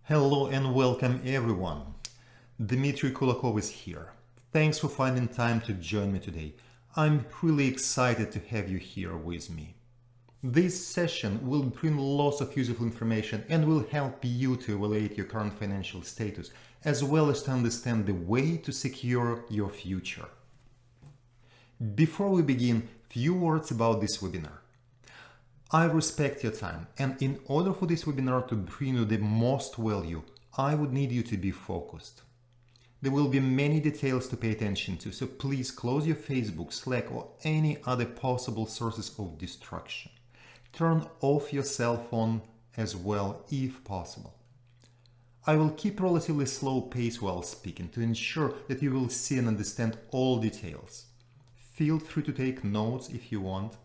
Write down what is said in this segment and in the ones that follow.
Hello and welcome everyone. Dmitry Kulakov is here. Thanks for finding time to join me today. I'm really excited to have you here with me. This session will bring lots of useful information and will help you to evaluate your current financial status as well as to understand the way to secure your future. Before we begin, few words about this webinar. I respect your time, and in order for this webinar to bring you the most value, I would need you to be focused. There will be many details to pay attention to, so please close your Facebook, Slack, or any other possible sources of distraction. Turn off your cell phone as well if possible. I will keep relatively slow pace while speaking to ensure that you will see and understand all details. Feel free to take notes if you want.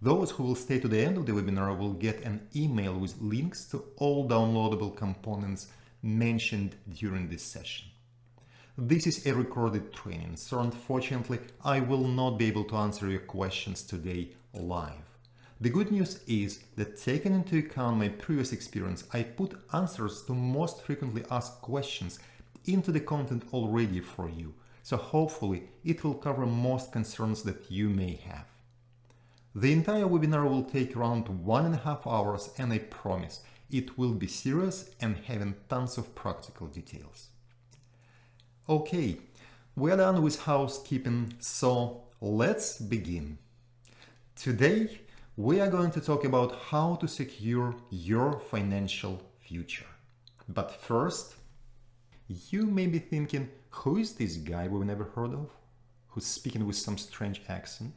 Those who will stay to the end of the webinar will get an email with links to all downloadable components mentioned during this session. This is a recorded training, so unfortunately I will not be able to answer your questions today live. The good news is that taking into account my previous experience, I put answers to most frequently asked questions into the content already for you, so hopefully it will cover most concerns that you may have. The entire webinar will take around 1.5 hours, and I promise it will be serious and having tons of practical details. Okay, we're done with housekeeping, so let's begin. Today, we are going to talk about how to secure your financial future. But first, you may be thinking, who is this guy we've never heard of, who's speaking with some strange accent?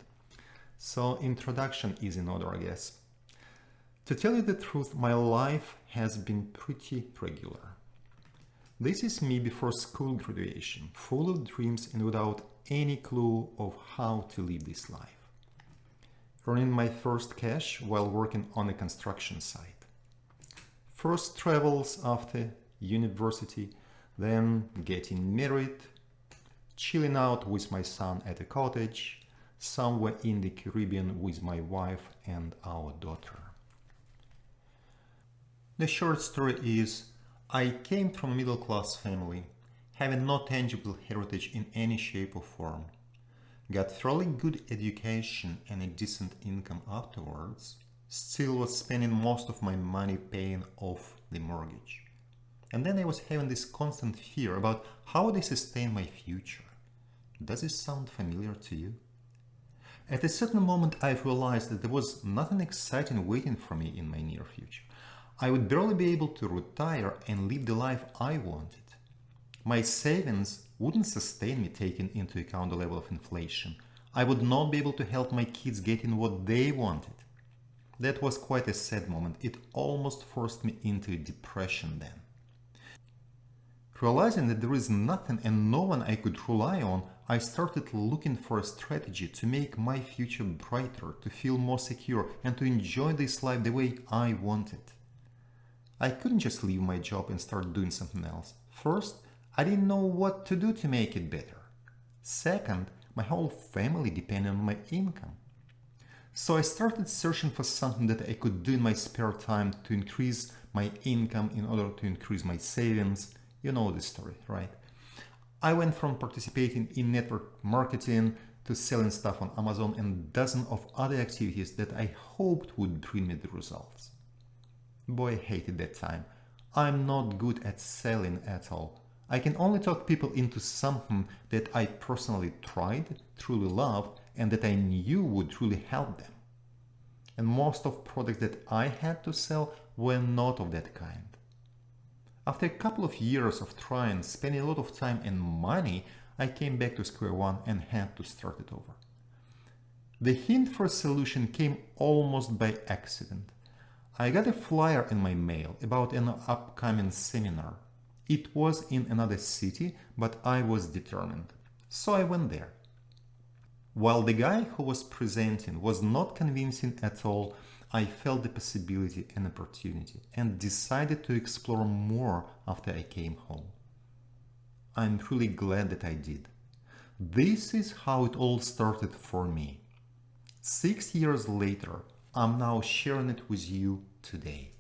So introduction is in order, I guess. To tell you the truth, my life has been pretty regular. This is me before school graduation, full of dreams and without any clue of how to live this life. Earning my first cash while working on a construction site. First travels after university, then getting married, chilling out with my son at a cottage, somewhere in the Caribbean with my wife and our daughter. The short story is, I came from a middle-class family, having no tangible heritage in any shape or form. Got fairly good education and a decent income afterwards, still was spending most of my money paying off the mortgage. And then I was having this constant fear about how would I sustain my future. Does this sound familiar to you? At a certain moment, I realized that there was nothing exciting waiting for me in my near future. I would barely be able to retire and live the life I wanted. My savings wouldn't sustain me taking into account the level of inflation. I would not be able to help my kids getting what they wanted. That was quite a sad moment. It almost forced me into a depression then. Realizing that there is nothing and no one I could rely on, I started looking for a strategy to make my future brighter, to feel more secure, and to enjoy this life the way I wanted. I couldn't just leave my job and start doing something else. First, I didn't know what to do to make it better. Second, my whole family depended on my income. So I started searching for something that I could do in my spare time to increase my income in order to increase my savings. You know the story, right? I went from participating in network marketing to selling stuff on Amazon and dozens of other activities that I hoped would bring me the results. Boy, I hated that time. I'm not good at selling at all. I can only talk people into something that I personally tried, truly loved, and that I knew would truly help them. And most of products that I had to sell were not of that kind. After a couple of years of trying, spending a lot of time and money, I came back to square one and had to start it over. The hint for a solution came almost by accident. I got a flyer in my mail about an upcoming seminar. It was in another city, but I was determined, so I went there. While the guy who was presenting was not convincing at all, I felt the possibility and opportunity and decided to explore more after I came home. I'm truly glad that I did. This is how it all started for me. 6 years later, I'm now sharing it with you today.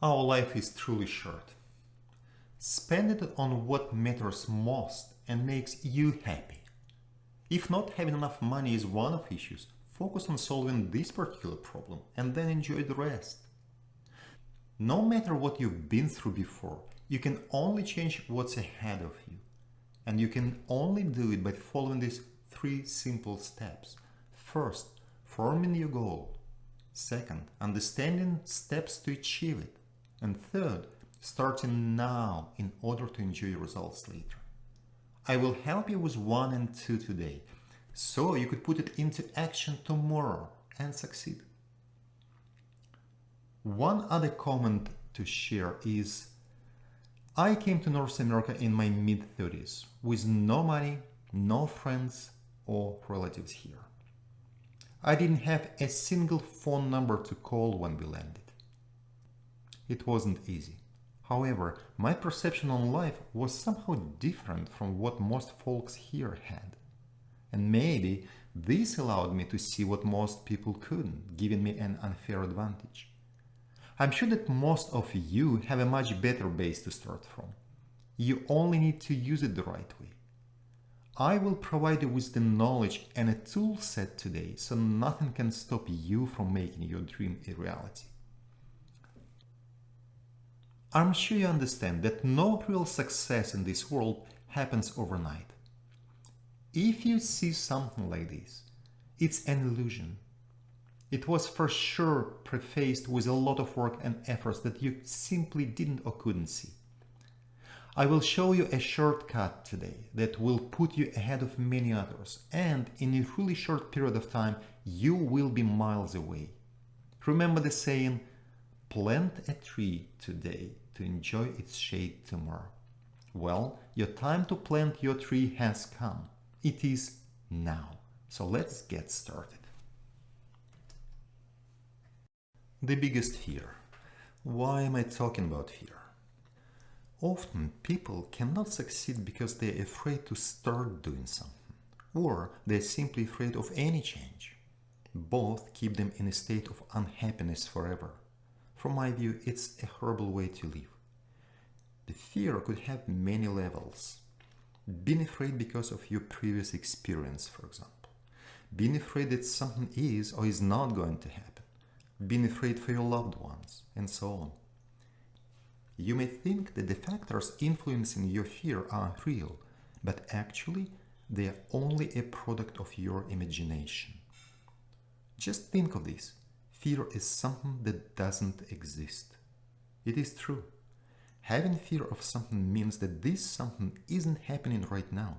Our life is truly short. Spend it on what matters most and makes you happy. If not having enough money is one of the issues, focus on solving this particular problem and then enjoy the rest. No matter what you've been through before, you can only change what's ahead of you. And you can only do it by following these 3 simple steps. First, forming your goal. Second, understanding steps to achieve it. And third, starting now in order to enjoy your results later. I will help you with 1 and 2 today, so you could put it into action tomorrow and succeed. One other comment to share is, I came to North America in my mid-30s with no money, no friends or relatives here. I didn't have a single phone number to call when we landed. It wasn't easy. However, my perception on life was somehow different from what most folks here had. And maybe this allowed me to see what most people couldn't, giving me an unfair advantage. I'm sure that most of you have a much better base to start from. You only need to use it the right way. I will provide you with the knowledge and a tool set today, so nothing can stop you from making your dream a reality. I'm sure you understand that no real success in this world happens overnight. If you see something like this, it's an illusion. It was for sure prefaced with a lot of work and efforts that you simply didn't or couldn't see. I will show you a shortcut today that will put you ahead of many others, and in a really short period of time, you will be miles away. Remember the saying, plant a tree today to enjoy its shade tomorrow. Well, your time to plant your tree has come. It is now. So let's get started. The biggest fear. Why am I talking about fear? Often people cannot succeed because they're afraid to start doing something, or they're simply afraid of any change. Both keep them in a state of unhappiness forever. From my view, it's a horrible way to live. The fear could have many levels. Being afraid because of your previous experience, for example. Being afraid that something is or is not going to happen. Being afraid for your loved ones, and so on. You may think that the factors influencing your fear are real, but actually they are only a product of your imagination. Just think of this. Fear is something that doesn't exist. It is true. Having fear of something means that this something isn't happening right now.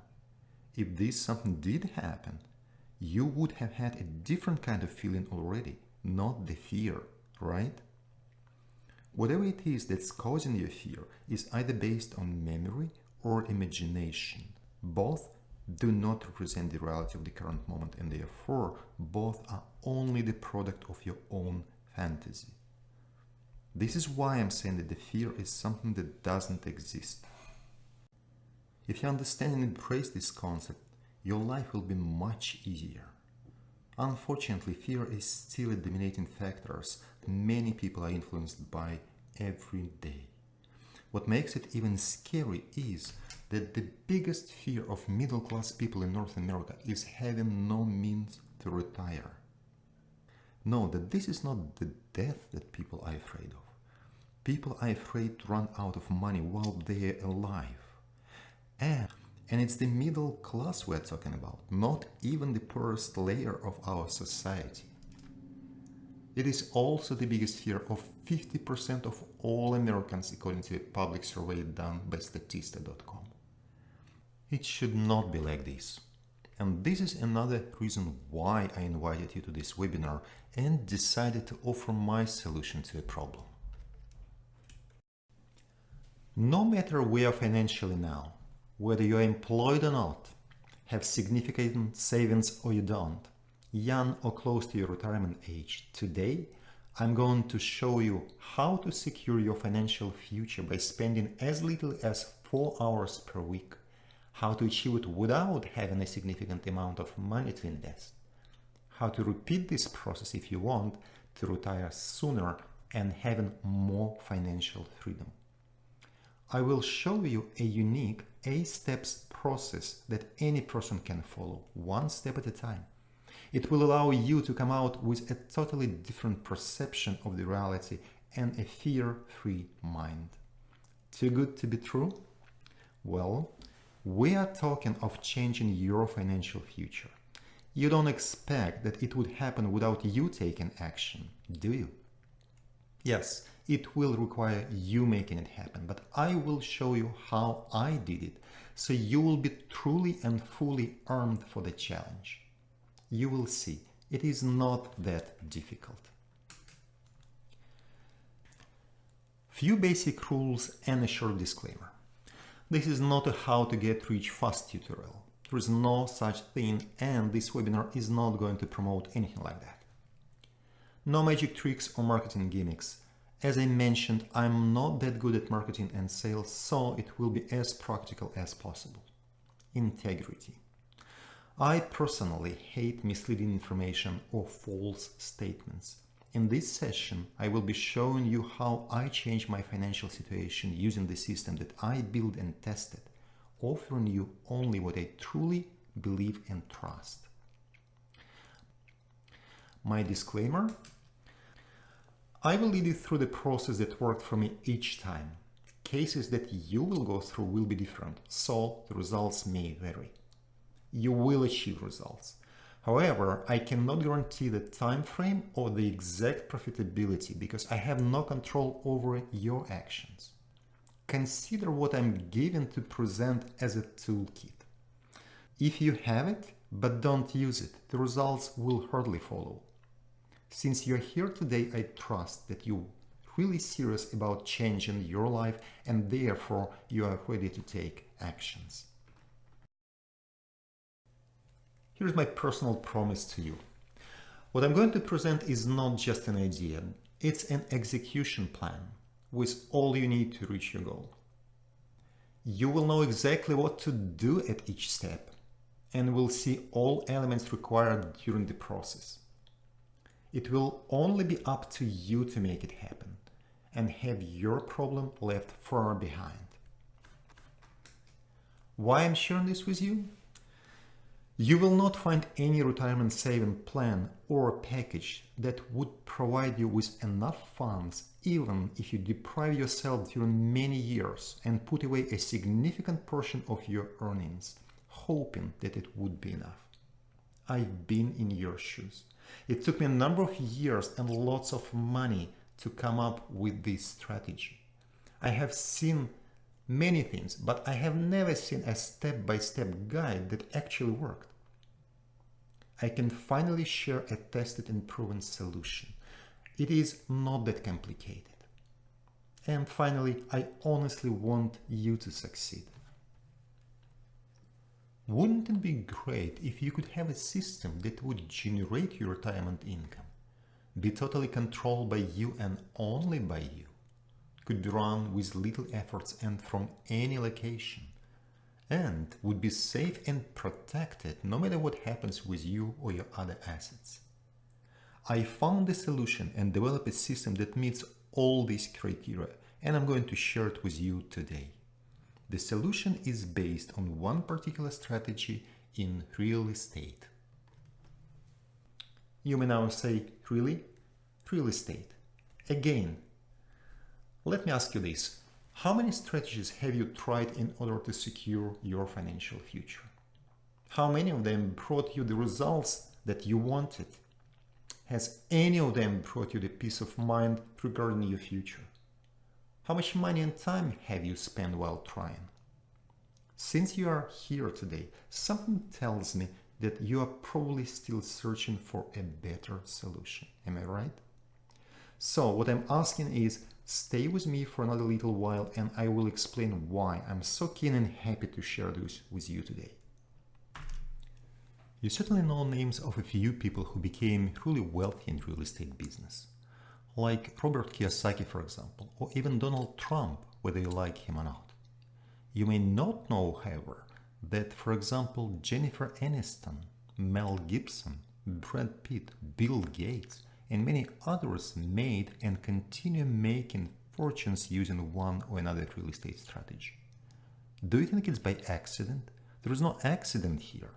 If this something did happen, you would have had a different kind of feeling already, not the fear, right? Whatever it is that's causing your fear is either based on memory or imagination. Both do not represent the reality of the current moment, and therefore both are only the product of your own fantasy. This is why I'm saying that the fear is something that doesn't exist. If you understand and embrace this concept, your life will be much easier. Unfortunately, fear is still a dominating factor many people are influenced by every day. What makes it even scary is that the biggest fear of middle-class people in North America is having no means to retire. Know that this is not the death that people are afraid of. People are afraid to run out of money while they are alive. And it's the middle class we're talking about, not even the poorest layer of our society. It is also the biggest fear of 50% of all Americans, according to a public survey done by Statista.com. It should not be like this. And this is another reason why I invited you to this webinar and decided to offer my solution to a problem. No matter where you are financially now, whether you are employed or not, have significant savings or you don't, young or close to your retirement age, today I'm going to show you how to secure your financial future by spending as little as 4 hours per week, how to achieve it without having a significant amount of money to invest, how to repeat this process if you want to retire sooner, and having more financial freedom. I will show you a unique 8 steps process that any person can follow, one step at a time. It will allow you to come out with a totally different perception of the reality and a fear-free mind. Too good to be true? Well, we are talking of changing your financial future. You don't expect that it would happen without you taking action, do you? Yes, it will require you making it happen, but I will show you how I did it, so you will be truly and fully armed for the challenge. You will see, it is not that difficult. Few basic rules and a short disclaimer. This is not a how to get rich fast tutorial. There is no such thing, and this webinar is not going to promote anything like that. No magic tricks or marketing gimmicks. As I mentioned, I'm not that good at marketing and sales, so it will be as practical as possible. Integrity. I personally hate misleading information or false statements. In this session, I will be showing you how I changed my financial situation using the system that I built and tested, offering you only what I truly believe and trust. My disclaimer: I will lead you through the process that worked for me each time. Cases that you will go through will be different, so the results may vary. You will achieve results. However, I cannot guarantee the time frame or the exact profitability because I have no control over your actions. Consider what I'm given to present as a toolkit. If you have it but don't use it, the results will hardly follow. Since you're here today, I trust that you're really serious about changing your life and therefore you are ready to take actions. Here's my personal promise to you. What I'm going to present is not just an idea, it's an execution plan with all you need to reach your goal. You will know exactly what to do at each step and will see all elements required during the process. It will only be up to you to make it happen and have your problem left far behind. Why I'm sharing this with you? You will not find any retirement saving plan or package that would provide you with enough funds even if you deprive yourself during many years and put away a significant portion of your earnings, hoping that it would be enough. I've been in your shoes. It took me a number of years and lots of money to come up with this strategy. I have seen many things, but I have never seen a step-by-step guide that actually worked. I can finally share a tested and proven solution. It is not that complicated. And finally, I honestly want you to succeed. Wouldn't it be great if you could have a system that would generate your retirement income, be totally controlled by you and only by you, could be run with little efforts and from any location, and would be safe and protected no matter what happens with you or your other assets? I found a solution and developed a system that meets all these criteria, and I'm going to share it with you today. The solution is based on one particular strategy in real estate. You may now say, really? Real estate? Again, let me ask you this. How many strategies have you tried in order to secure your financial future? How many of them brought you the results that you wanted? Has any of them brought you the peace of mind regarding your future? How much money and time have you spent while trying? Since you are here today, something tells me that you are probably still searching for a better solution. Am I right? So what I'm asking is, stay with me for another little while and I will explain why I'm so keen and happy to share this with you today. You certainly know names of a few people who became really wealthy in real estate business. Like Robert Kiyosaki, for example, or even Donald Trump, whether you like him or not. You may not know, however, that, for example, Jennifer Aniston, Mel Gibson, Brad Pitt, Bill Gates, and many others made and continue making fortunes using one or another real estate strategy. Do you think it's by accident? There is no accident here.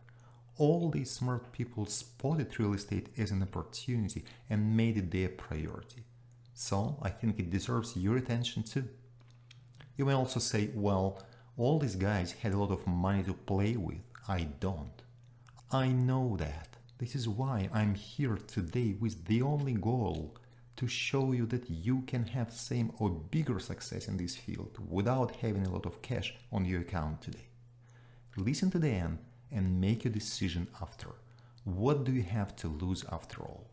All these smart people spotted real estate as an opportunity and made it their priority. So I think it deserves your attention too. You may also say, well, all these guys had a lot of money to play with. I don't. I know that. This is why I'm here today with the only goal to show you that you can have same or bigger success in this field without having a lot of cash on your account today. Listen to the end and make your decision after. What do you have to lose after all?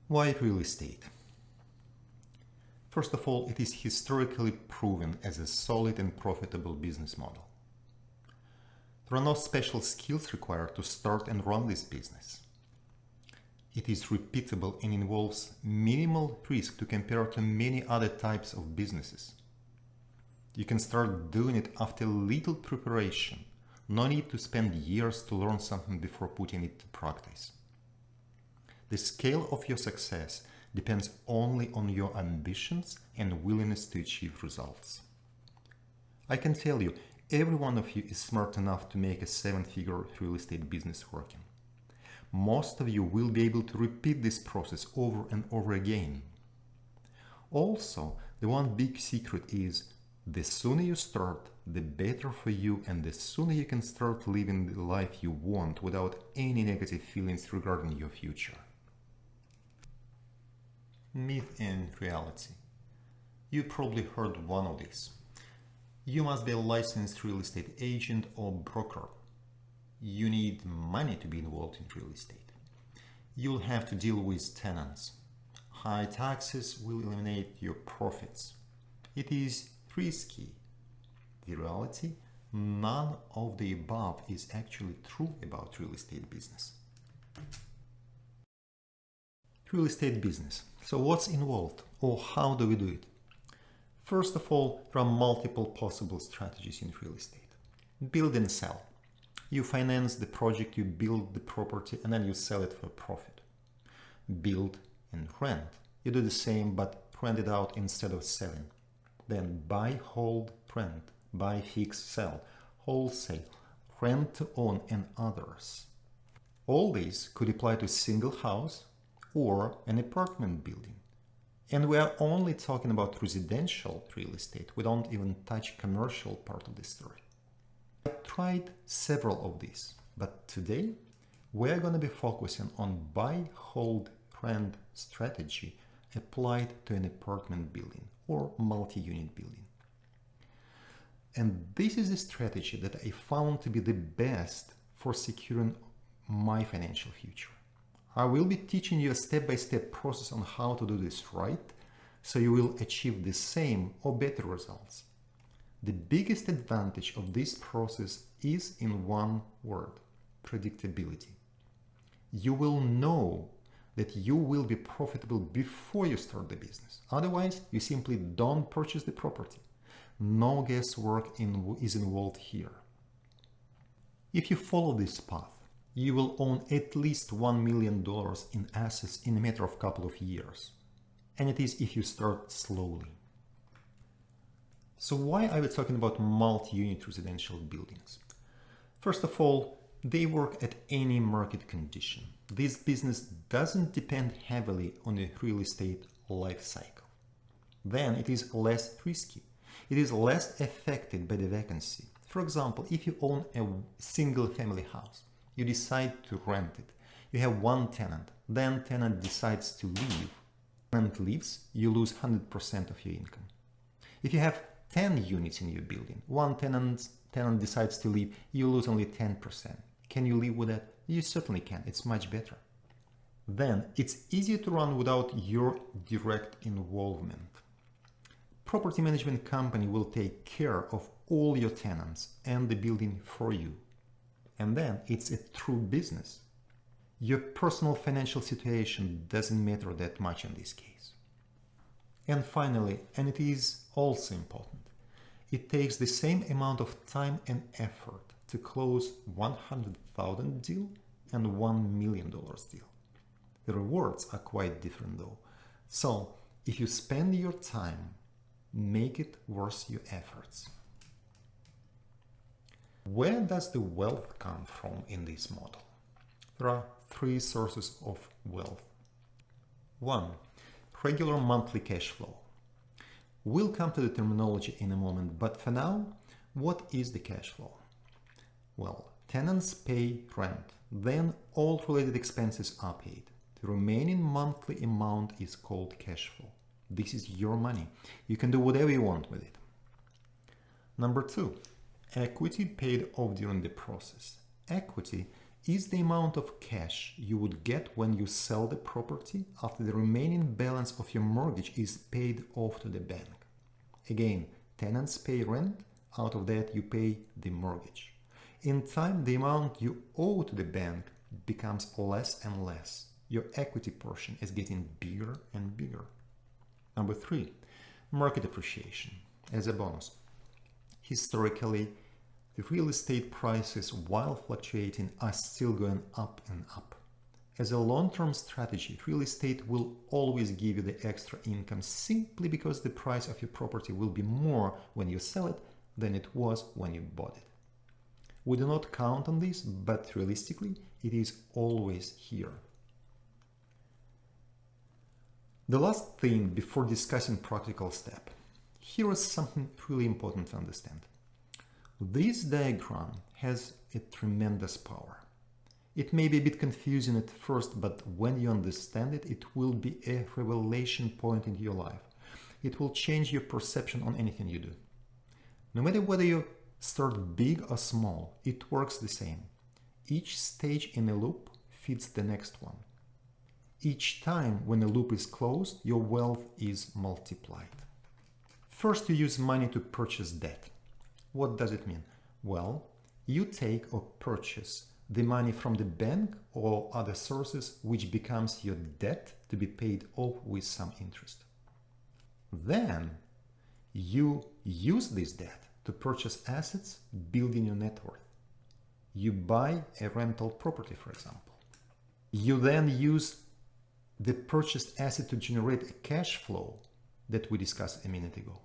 Why real estate? First of all, it is historically proven as a solid and profitable business model. There are no special skills required to start and run this business. It is repeatable and involves minimal risk to compare to many other types of businesses. You can start doing it after little preparation. No need to spend years to learn something before putting it to practice. The scale of your success depends only on your ambitions and willingness to achieve results. I can tell you, every one of you is smart enough to make a seven-figure real estate business working. Most of you will be able to repeat this process over and over again. Also, the one big secret is the sooner you start, the better for you, and the sooner you can start living the life you want without any negative feelings regarding your future. Myth and reality. You probably heard one of these. You must be a licensed real estate agent or broker. You need money to be involved in real estate. You'll have to deal with tenants. High taxes will eliminate your profits. It is risky. The reality, none of the above is actually true about real estate business. Real estate business. So what's involved, or how do we do it? First of all, there are multiple possible strategies in real estate. Build and sell. You finance the project, you build the property, and then you sell it for a profit. Build and rent. You do the same, but rent it out instead of selling. Then buy, hold, rent. Buy, fix, sell. Wholesale. Rent to own, and others. All these could apply to a single house or an apartment building. And we are only talking about residential real estate. We don't even touch commercial part of the story. I tried several of these, but today we're going to be focusing on buy, hold, rent strategy applied to an apartment building or multi-unit building. And this is a strategy that I found to be the best for securing my financial future. I will be teaching you a step-by-step process on how to do this right, so you will achieve the same or better results. The biggest advantage of this process is in one word: predictability. You will know that you will be profitable before you start the business. Otherwise, you simply don't purchase the property. No guesswork is involved here. If you follow this path, you will own at least $1 million in assets in a matter of a couple of years. And it is if you start slowly. So why are we talking about multi-unit residential buildings? First of all, they work at any market condition. This business doesn't depend heavily on the real estate life cycle. Then it is less risky. It is less affected by the vacancy. For example, if you own a single family house, you decide to rent it. You have one tenant, then tenant decides to leave. Tenant leaves, you lose 100% of your income. If you have 10 units in your building, one tenant decides to leave, you lose only 10%. Can you live with that? You certainly can. It's much better. Then it's easier to run without your direct involvement. Property management company will take care of all your tenants and the building for you. And then it's a true business. Your personal financial situation doesn't matter that much in this case. And finally, and it is also important, it takes the same amount of time and effort to close $100,000 deal and $1 million deal. The rewards are quite different though. So if you spend your time, make it worth your efforts. Where does the wealth come from in this model? There are three sources of wealth. 1. Regular monthly cash flow. We'll come to the terminology in a moment, but for now, what is the cash flow? Well, tenants pay rent, then all related expenses are paid. The remaining monthly amount is called cash flow. This is your money. You can do whatever you want with it. Number 2, equity paid off during the process. Equity is the amount of cash you would get when you sell the property after the remaining balance of your mortgage is paid off to the bank. Again, tenants pay rent, out of that you pay the mortgage. In time, the amount you owe to the bank becomes less and less. Your equity portion is getting bigger and bigger. Number 3, market appreciation as a bonus. Historically, the real estate prices, while fluctuating, are still going up and up. As a long-term strategy, real estate will always give you the extra income simply because the price of your property will be more when you sell it than it was when you bought it. We do not count on this, but realistically, it is always here. The last thing before discussing practical step. Here is something really important to understand. This diagram has a tremendous power. It may be a bit confusing at first, but when you understand it, it will be a revelation point in your life. It will change your perception on anything you do. No matter whether you start big or small, it works the same. Each stage in a loop feeds the next one. Each time when a loop is closed, your wealth is multiplied. First, you use money to purchase debt. What does it mean? Well, you take or purchase the money from the bank or other sources, which becomes your debt to be paid off with some interest. Then you use this debt to purchase assets, building your net worth. You buy a rental property, for example. You then use the purchased asset to generate a cash flow that we discussed a minute ago.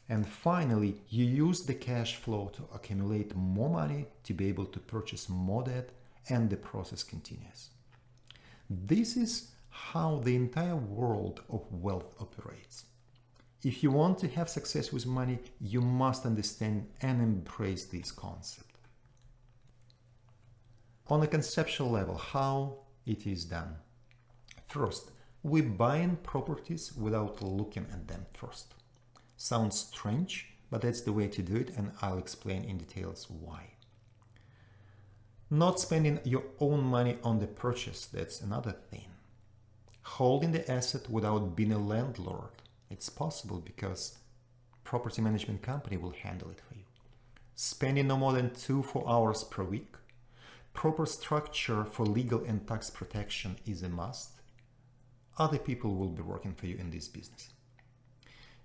And finally, you use the cash flow to accumulate more money to be able to purchase more debt, and the process continues. This is how the entire world of wealth operates. If you want to have success with money, you must understand and embrace this concept. On a conceptual level, how it is done. First, we buy in properties without looking at them first. Sounds strange, but that's the way to do it, and I'll explain in details why. Not spending your own money on the purchase, that's another thing. Holding the asset without being a landlord, it's possible because property management company will handle it for you. Spending no more than 2-4 hours per week. Proper structure for legal and tax protection is a must. Other people will be working for you in this business.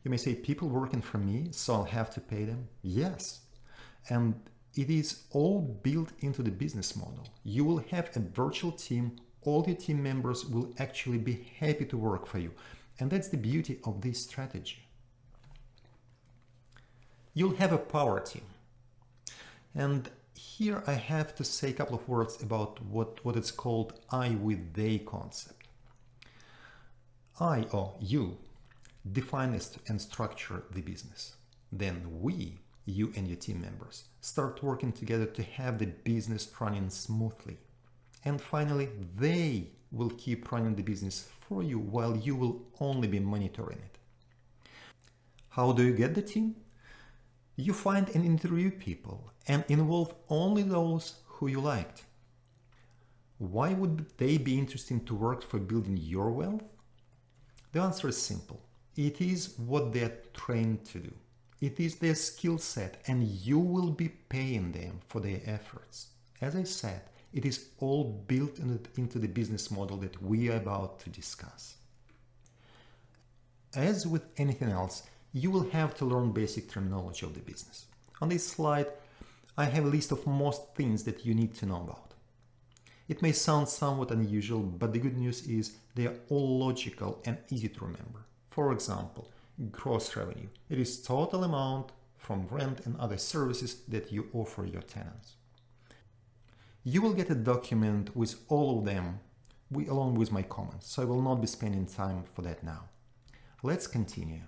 You may say, people working for me, so I'll have to pay them? Yes. And it is all built into the business model. You will have a virtual team. All your team members will actually be happy to work for you. And that's the beauty of this strategy. You'll have a power team. And here I have to say a couple of words about what is called I with they concept. I, or you, define and structure the business. Then we, you and your team members, start working together to have the business running smoothly. And finally, they will keep running the business for you while you will only be monitoring it. How do you get the team? You find and interview people and involve only those who you liked. Why would they be interesting to work for building your wealth? The answer is simple. It is what they're trained to do. It is their skill set, and you will be paying them for their efforts. As I said, it is all built into the business model that we are about to discuss. As with anything else, you will have to learn basic terminology of the business. On this slide, I have a list of most things that you need to know about. It may sound somewhat unusual, but the good news is they are all logical and easy to remember. For example, gross revenue. It is total amount from rent and other services that you offer your tenants. You will get a document with all of them along with my comments, so I will not be spending time for that now. Let's continue.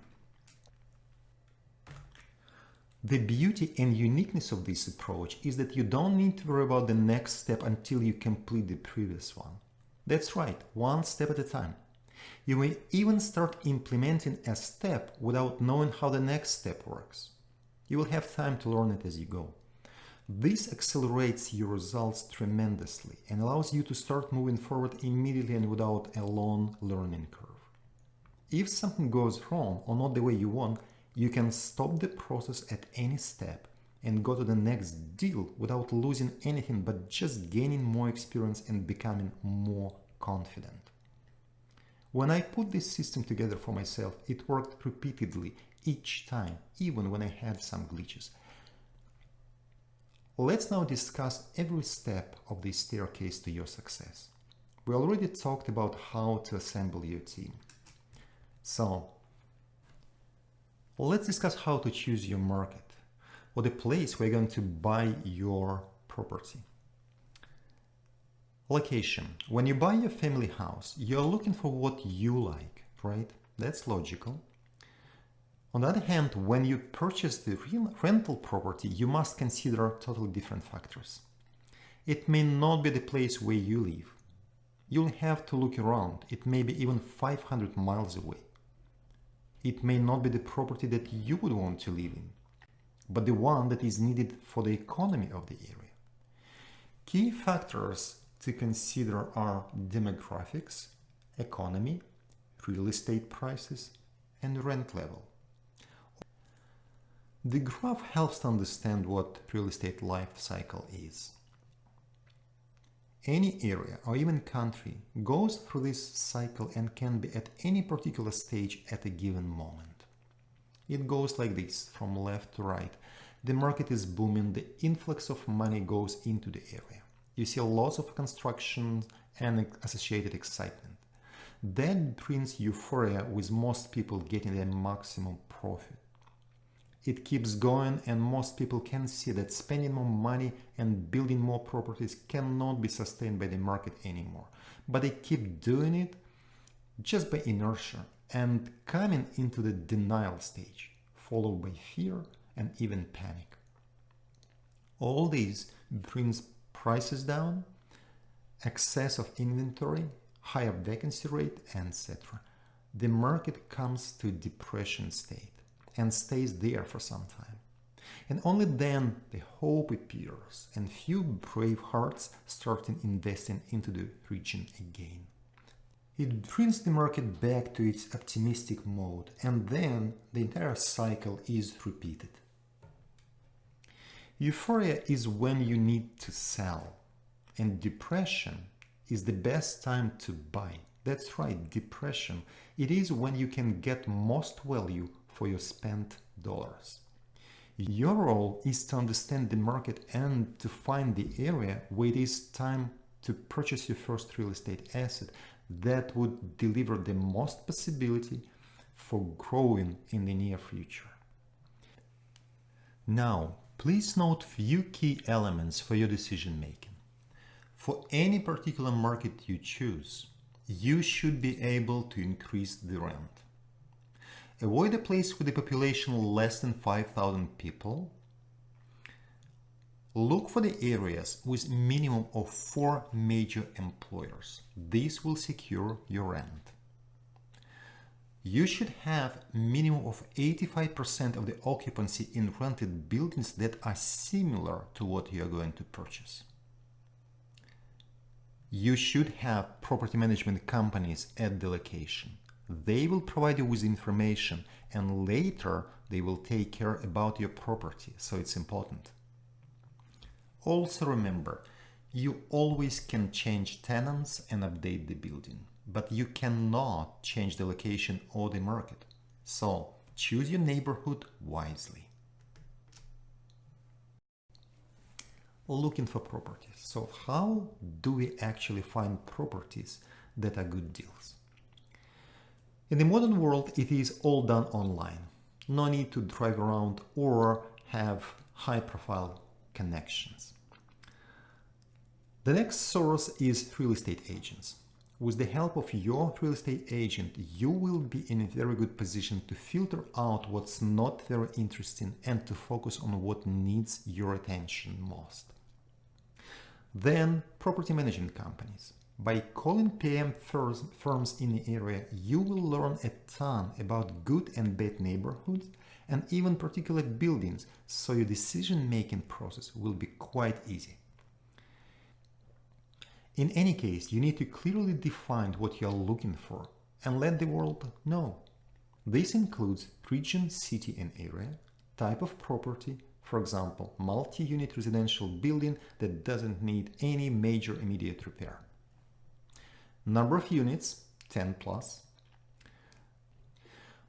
The beauty and uniqueness of this approach is that you don't need to worry about the next step until you complete the previous one. That's right, one step at a time. You may even start implementing a step without knowing how the next step works. You will have time to learn it as you go. This accelerates your results tremendously and allows you to start moving forward immediately and without a long learning curve. If something goes wrong or not the way you want, you can stop the process at any step and go to the next deal without losing anything but just gaining more experience and becoming more confident. When I put this system together for myself, it worked repeatedly each time, even when I had some glitches. Let's now discuss every step of the staircase to your success. We already talked about how to assemble your team. So, let's discuss how to choose your market or the place where you're going to buy your property. Location. When you buy your family house, you're looking for what you like, right? That's logical. On the other hand, when you purchase the rental property, you must consider totally different factors. It may not be the place where you live. You'll have to look around. It may be even 500 miles away. It may not be the property that you would want to live in, but the one that is needed for the economy of the area. Key factors to consider are demographics, economy, real estate prices, and rent level. The graph helps to understand what real estate life cycle is. Any area or even country goes through this cycle and can be at any particular stage at a given moment. It goes like this, from left to right. The market is booming, the influx of money goes into the area. You see lots of construction and associated excitement. That brings euphoria, with most people getting their maximum profit. It keeps going, and most people can see that spending more money and building more properties cannot be sustained by the market anymore. But they keep doing it just by inertia and coming into the denial stage, followed by fear and even panic. All this brings prices down, excess of inventory, higher vacancy rate, etc. The market comes to a depression state and stays there for some time. And only then the hope appears and few brave hearts start investing into the region again. It brings the market back to its optimistic mode, and then the entire cycle is repeated. Euphoria is when you need to sell, and depression is the best time to buy. That's right, depression. It is when you can get most value for your spent dollars. Your role is to understand the market and to find the area where it is time to purchase your first real estate asset that would deliver the most possibility for growing in the near future. Now, please note few key elements for your decision making. For any particular market you choose, you should be able to increase the rent. Avoid a place with a population less than 5,000 people. Look for the areas with minimum of 4 major employers. This will secure your rent. You should have minimum of 85% of the occupancy in rented buildings that are similar to what you are going to purchase. You should have property management companies at the location. They will provide you with information, and later they will take care about your property, so it's important. Also remember, you always can change tenants and update the building, but you cannot change the location or the market. So choose your neighborhood wisely. looking for properties. So how do we actually find properties that are good deals? In the modern world, it is all done online. No need to drive around or have high-profile connections. The next source is real estate agents. With the help of your real estate agent, you will be in a very good position to filter out what's not very interesting and to focus on what needs your attention most. Then, property management companies. By calling PM firms in the area, you will learn a ton about good and bad neighborhoods and even particular buildings, so your decision-making process will be quite easy. In any case, you need to clearly define what you are looking for and let the world know. This includes region, city and area, type of property, for example, multi-unit residential building that doesn't need any major immediate repair. Number of units, 10 plus.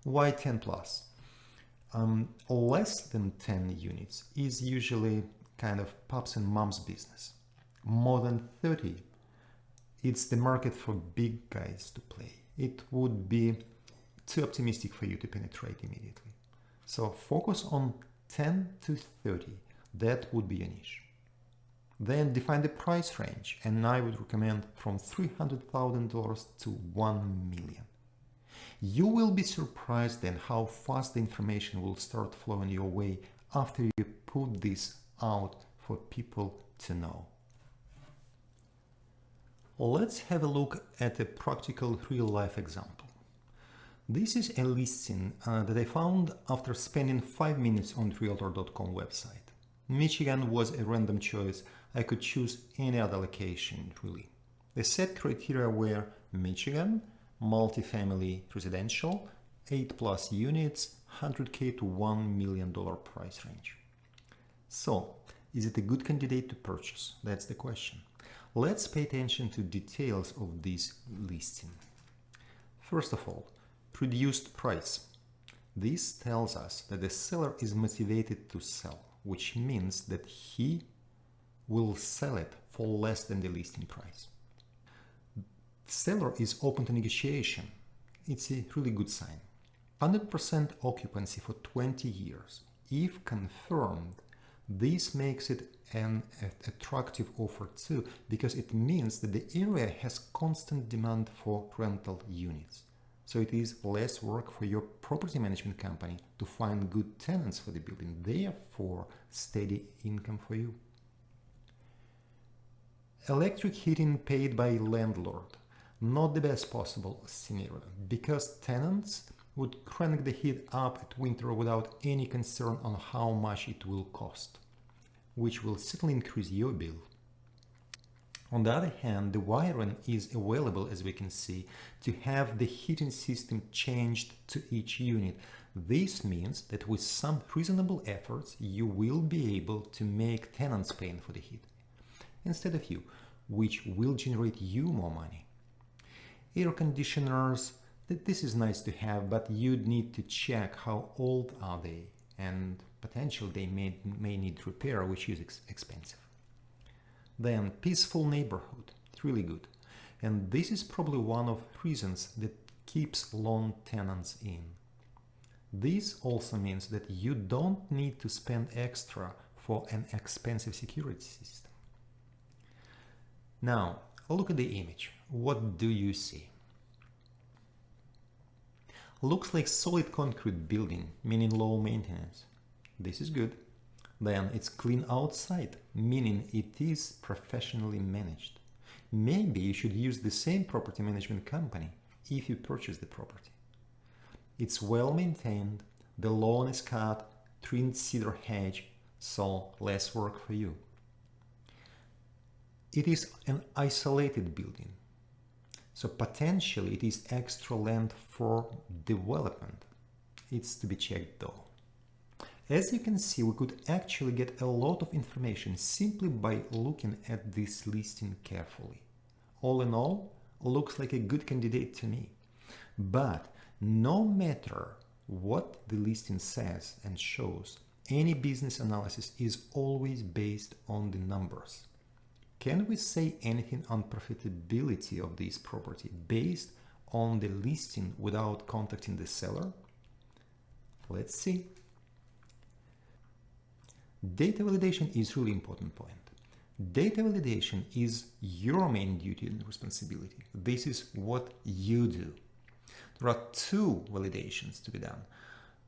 Why 10 plus? Less than 10 units is usually kind of pops and moms business. More than 30, it's the market for big guys to play. It would be too optimistic for you to penetrate immediately. So focus on 10 to 30. That would be a niche. Then define the price range, and I would recommend from $300,000 to $1 million. You will be surprised then how fast the information will start flowing your way after you put this out for people to know. Let's have a look at a practical real-life example. This is a listing that I found after spending 5 minutes on Realtor.com website. Michigan was a random choice. I could choose any other location, really. The set criteria were Michigan, multifamily residential, 8 plus units, $100K to $1 million price range. So, is it a good candidate to purchase? That's the question. Let's pay attention to details of this listing. First of all, reduced price. This tells us that the seller is motivated to sell, which means that he will sell it for less than the listing price. Seller is open to negotiation. It's a really good sign. 100% occupancy for 20 years. If confirmed, this makes it an attractive offer too, because it means that the area has constant demand for rental units. So it is less work for your property management company to find good tenants for the building, therefore steady income for you. Electric heating paid by landlord. Not the best possible scenario, because tenants would crank the heat up at winter without any concern on how much it will cost, which will certainly increase your bill. On the other hand, the wiring is available, as we can see, to have the heating system changed to each unit. This means that with some reasonable efforts, you will be able to make tenants paying for the heat instead of you, which will generate you more money. Air conditioners, this is nice to have, but you'd need to check how old are they, and potentially they may need repair, which is expensive. Then peaceful neighborhood, it's really good. And this is probably one of the reasons that keeps long tenants in. This also means that you don't need to spend extra for an expensive security system. Now, look at the image. What do you see? Looks like solid concrete building, meaning low maintenance. This is good. Then it's clean outside, meaning it is professionally managed. Maybe you should use the same property management company if you purchase the property. It's well maintained, the lawn is cut, trimmed cedar hedge, so less work for you. It is an isolated building, so potentially it is extra land for development. It's to be checked though. As you can see, we could actually get a lot of information simply by looking at this listing carefully. All in all, looks like a good candidate to me. But no matter what the listing says and shows, any business analysis is always based on the numbers. Can we say anything on profitability of this property based on the listing without contacting the seller? Let's see. Data validation is really important point. Data validation is your main duty and responsibility. This is what you do. There are two validations to be done.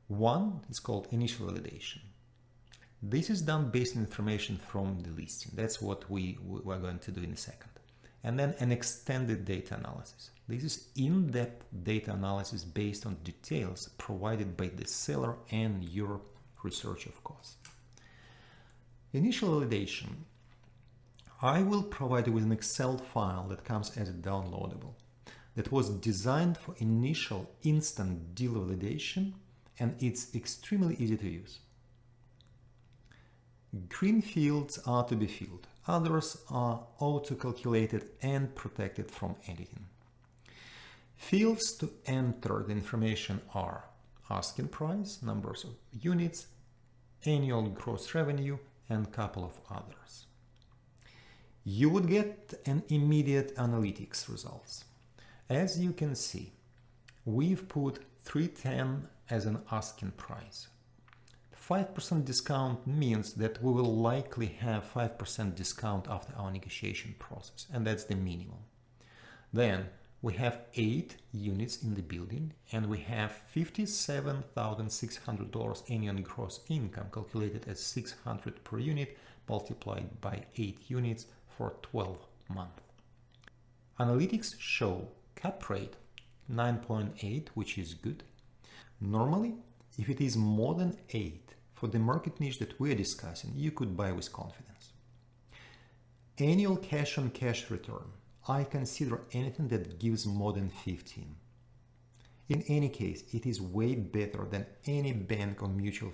One is called initial validation. This is done based on information from the listing. That's what we're going to do in a second. And then an extended data analysis. This is in-depth data analysis based on details provided by the seller and your research, of course. Initial validation. I will provide you with an Excel file that comes as a downloadable that was designed for initial instant deal validation, and it's extremely easy to use. Green fields are to be filled, others are auto-calculated and protected from editing. Fields to enter the information are asking price, numbers of units, annual gross revenue, and a couple of others. You would get an immediate analytics results. As you can see, we've put 310 as an asking price. 5% discount means that we will likely have 5% discount after our negotiation process, and that's the minimum. Then we have 8 units in the building, and we have $57,600 annual gross income calculated as 600 per unit multiplied by 8 units for 12 months. Analytics show cap rate 9.8, which is good. Normally, if it is more than 8 for the market niche that we are discussing, you could buy with confidence. Annual cash-on-cash return. I consider anything that gives more than 15. In any case, it is way better than any bank or mutual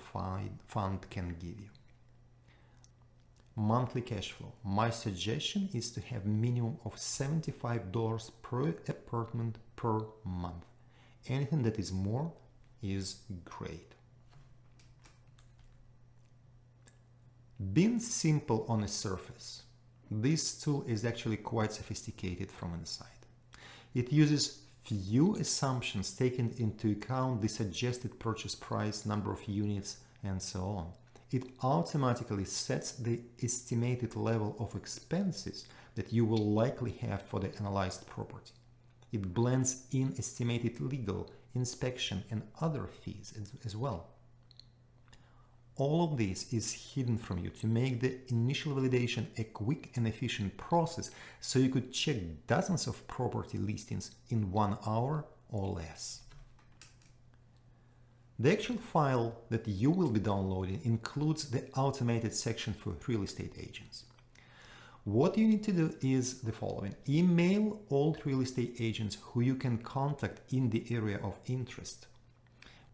fund can give you. Monthly cash flow. My suggestion is to have minimum of $75 per apartment per month. Anything that is more is great. Being simple on the surface, this tool is actually quite sophisticated from inside. It uses few assumptions taking into account the suggested purchase price, number of units, and so on. It automatically sets the estimated level of expenses that you will likely have for the analyzed property. It blends in estimated legal, inspection, and other fees as well. All of this is hidden from you to make the initial validation a quick and efficient process, so you could check dozens of property listings in 1 hour or less. The actual file that you will be downloading includes the automated section for real estate agents. What you need to do is the following. Email all real estate agents who you can contact in the area of interest.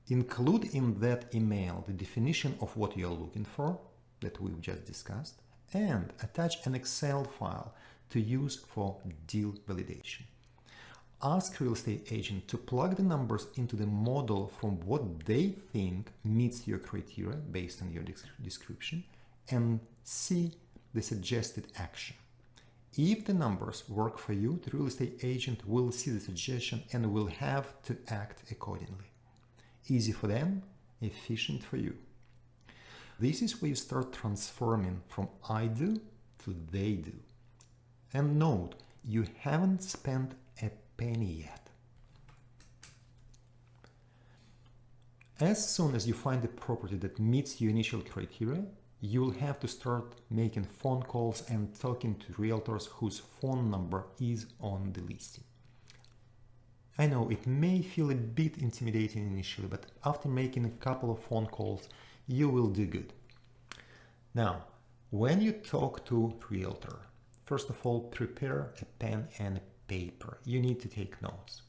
Include in that email the definition of what you are looking for, that we've just discussed, and attach an Excel file to use for deal validation. Ask real estate agent to plug the numbers into the model from what they think meets your criteria based on your description, and see the suggested action. If the numbers work for you, the real estate agent will see the suggestion and will have to act accordingly. Easy for them, efficient for you. This is where you start transforming from I do to they do. And note, you haven't spent a penny yet. As soon as you find a property that meets your initial criteria, you will have to start making phone calls and talking to realtors whose phone number is on the listing. I know it may feel a bit intimidating initially, but after making a couple of phone calls, you will do good. Now, when you talk to realtor, first of all, prepare a pen and paper. You need to take notes.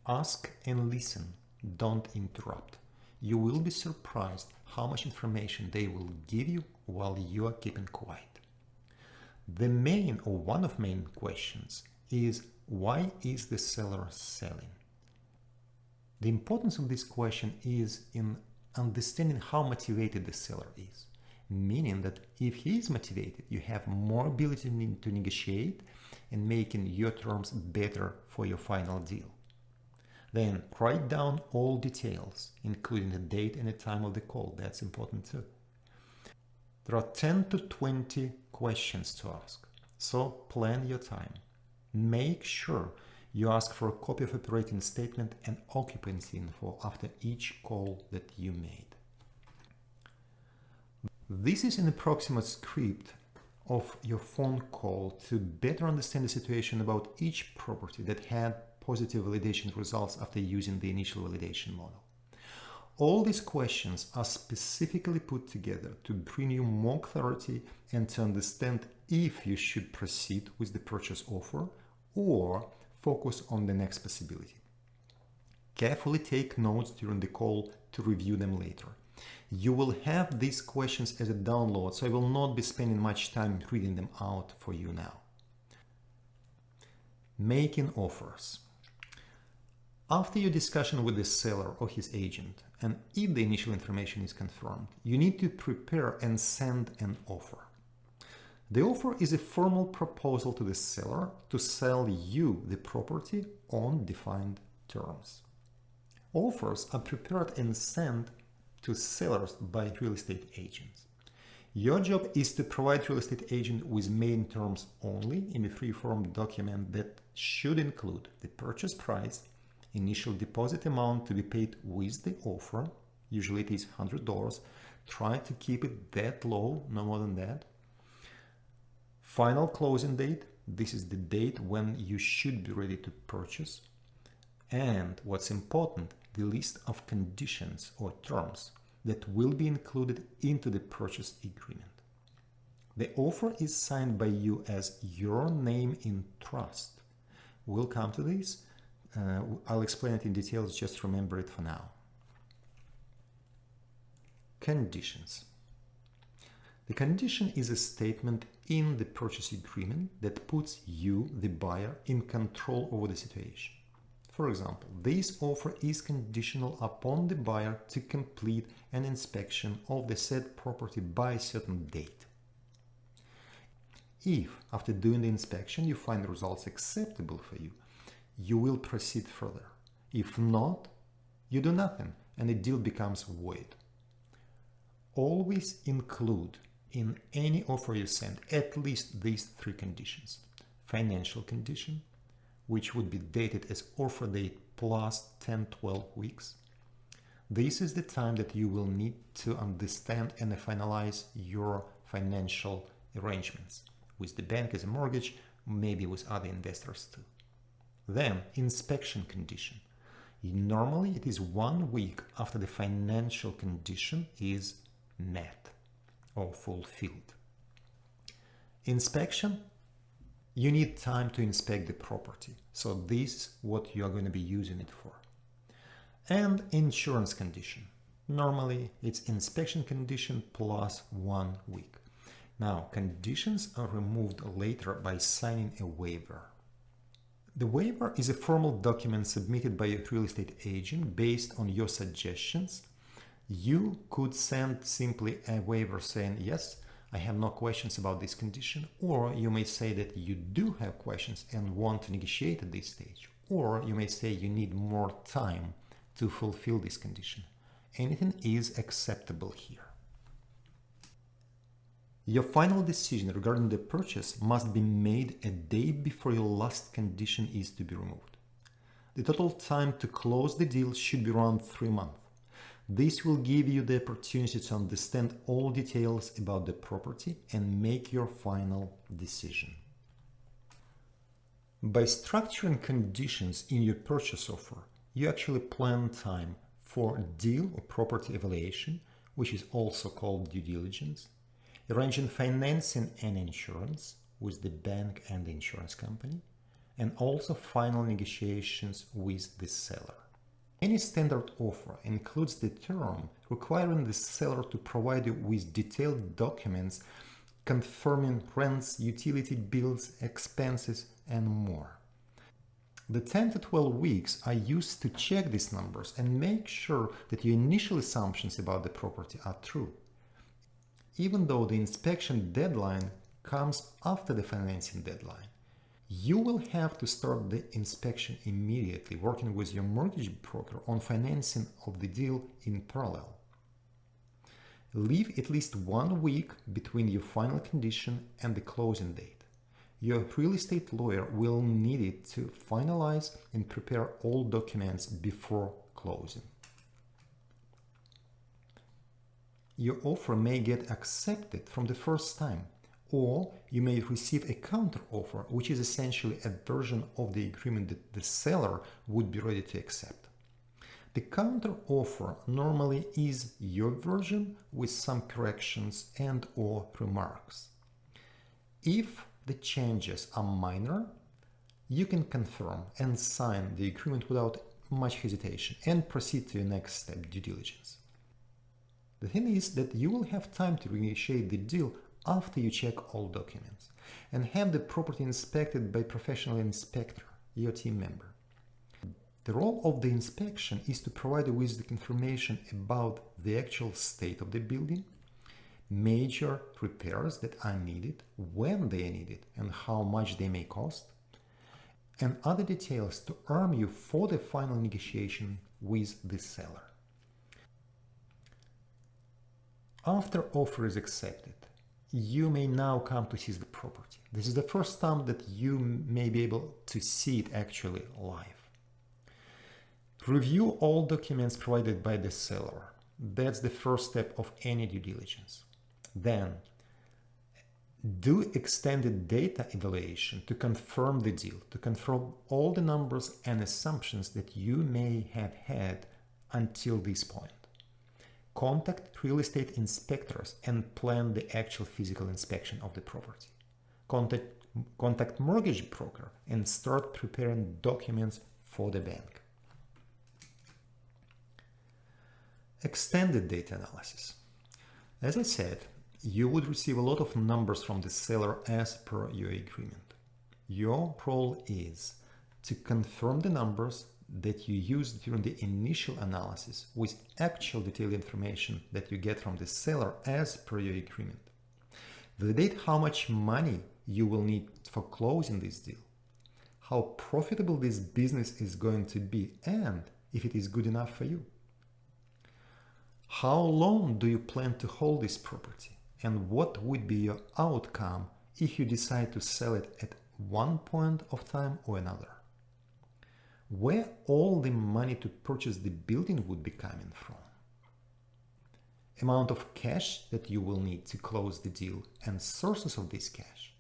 Ask and listen. Don't interrupt. You will be surprised how much information they will give you while you are keeping quiet. The main or one of main questions is, why is the seller selling? The importance of this question is in understanding how motivated the seller is, meaning that if he is motivated, you have more ability to negotiate and making your terms better for your final deal. Then write down all details, including the date and the time of the call. That's important too. There are 10 to 20 questions to ask, so plan your time. Make sure you ask for a copy of operating statement and occupancy info after each call that you made. This is an approximate script of your phone call to better understand the situation about each property that had positive validation results after using the initial validation model. All these questions are specifically put together to bring you more clarity and to understand if you should proceed with the purchase offer or focus on the next possibility. Carefully take notes during the call to review them later. You will have these questions as a download, so I will not be spending much time reading them out for you now. Making offers. After your discussion with the seller or his agent, and if the initial information is confirmed, you need to prepare and send an offer. The offer is a formal proposal to the seller to sell you the property on defined terms. Offers are prepared and sent to sellers by real estate agents. Your job is to provide real estate agent with main terms only in a free-form document that should include the purchase price, initial deposit amount to be paid with the offer, usually it is $100, try to keep it that low, no more than that. Final closing date, this is the date when you should be ready to purchase. And what's important, the list of conditions or terms that will be included into the purchase agreement. The offer is signed by you as your name in trust. We'll come to this. I'll explain it in details, just remember it for now. Conditions. The condition is a statement in the purchase agreement that puts you, the buyer, in control over the situation. For example, this offer is conditional upon the buyer to complete an inspection of the said property by a certain date. If, after doing the inspection, you find the results acceptable for you, you will proceed further. If not, you do nothing and the deal becomes void. Always include in any offer you send at least these three conditions. Financial condition, which would be dated as offer date plus 10-12 weeks. This is the time that you will need to understand and finalize your financial arrangements with the bank as a mortgage, maybe with other investors too. Then, inspection condition. Normally, it is 1 week after the financial condition is met or fulfilled. Inspection, you need time to inspect the property. So this is what you are going to be using it for. And insurance condition. Normally, it's inspection condition plus 1 week. Now, conditions are removed later by signing a waiver. The waiver is a formal document submitted by a real estate agent based on your suggestions. You could send simply a waiver saying, yes, I have no questions about this condition, or you may say that you do have questions and want to negotiate at this stage, or you may say you need more time to fulfill this condition. Anything is acceptable here. Your final decision regarding the purchase must be made a day before your last condition is to be removed. The total time to close the deal should be around 3 months. This will give you the opportunity to understand all details about the property and make your final decision. By structuring conditions in your purchase offer, you actually plan time for deal or property evaluation, which is also called due diligence, arranging financing and insurance with the bank and the insurance company, and also final negotiations with the seller. Any standard offer includes the term requiring the seller to provide you with detailed documents confirming rents, utility bills, expenses, and more. The 10 to 12 weeks are used to check these numbers and make sure that your initial assumptions about the property are true. Even though the inspection deadline comes after the financing deadline, you will have to start the inspection immediately, working with your mortgage broker on financing of the deal in parallel. Leave at least 1 week between your final condition and the closing date. Your real estate lawyer will need it to finalize and prepare all documents before closing. Your offer may get accepted from the first time, or you may receive a counter-offer, which is essentially a version of the agreement that the seller would be ready to accept. The counter-offer normally is your version with some corrections and/or remarks. If the changes are minor, you can confirm and sign the agreement without much hesitation and proceed to your next step, due diligence. The thing is that you will have time to renegotiate the deal after you check all documents and have the property inspected by a professional inspector, your team member. The role of the inspection is to provide you with the information about the actual state of the building, major repairs that are needed, when they are needed, and how much they may cost, and other details to arm you for the final negotiation with the seller. After offer is accepted, you may now come to seize the property. This is the first time that you may be able to see it actually live. Review all documents provided by the seller. That's the first step of any due diligence. Then, do extended data evaluation to confirm the deal, to confirm all the numbers and assumptions that you may have had until this point. Contact real estate inspectors and plan the actual physical inspection of the property. Contact mortgage broker and start preparing documents for the bank. Extended data analysis. As I said, you would receive a lot of numbers from the seller as per your agreement. Your role is to confirm the numbers that you used during the initial analysis with actual detailed information that you get from the seller as per your agreement. Validate how much money you will need for closing this deal, how profitable this business is going to be, and if it is good enough for you. How long do you plan to hold this property, and what would be your outcome if you decide to sell it at one point of time or another? Where all the money to purchase the building would be coming from? Amount of cash that you will need to close the deal and sources of this cash.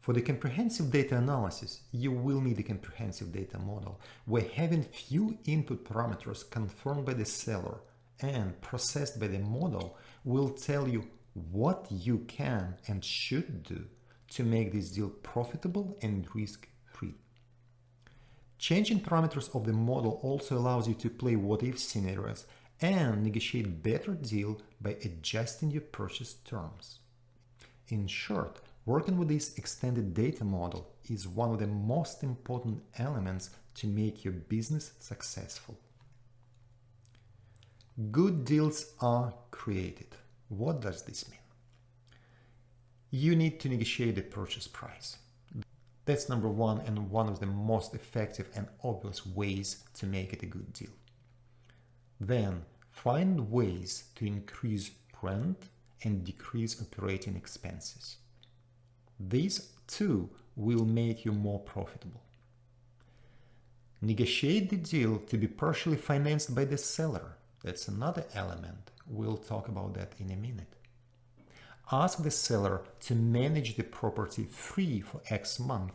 For the comprehensive data analysis, you will need a comprehensive data model where having few input parameters confirmed by the seller and processed by the model will tell you what you can and should do to make this deal profitable and risk-free. Changing parameters of the model also allows you to play what-if scenarios and negotiate better deal by adjusting your purchase terms. In short, working with this extended data model is one of the most important elements to make your business successful. Good deals are created. What does this mean? You need to negotiate the purchase price. That's number one and one of the most effective and obvious ways to make it a good deal. Then find ways to increase rent and decrease operating expenses. These two will make you more profitable. Negotiate the deal to be partially financed by the seller. That's another element. We'll talk about that in a minute. Ask the seller to manage the property free for X month.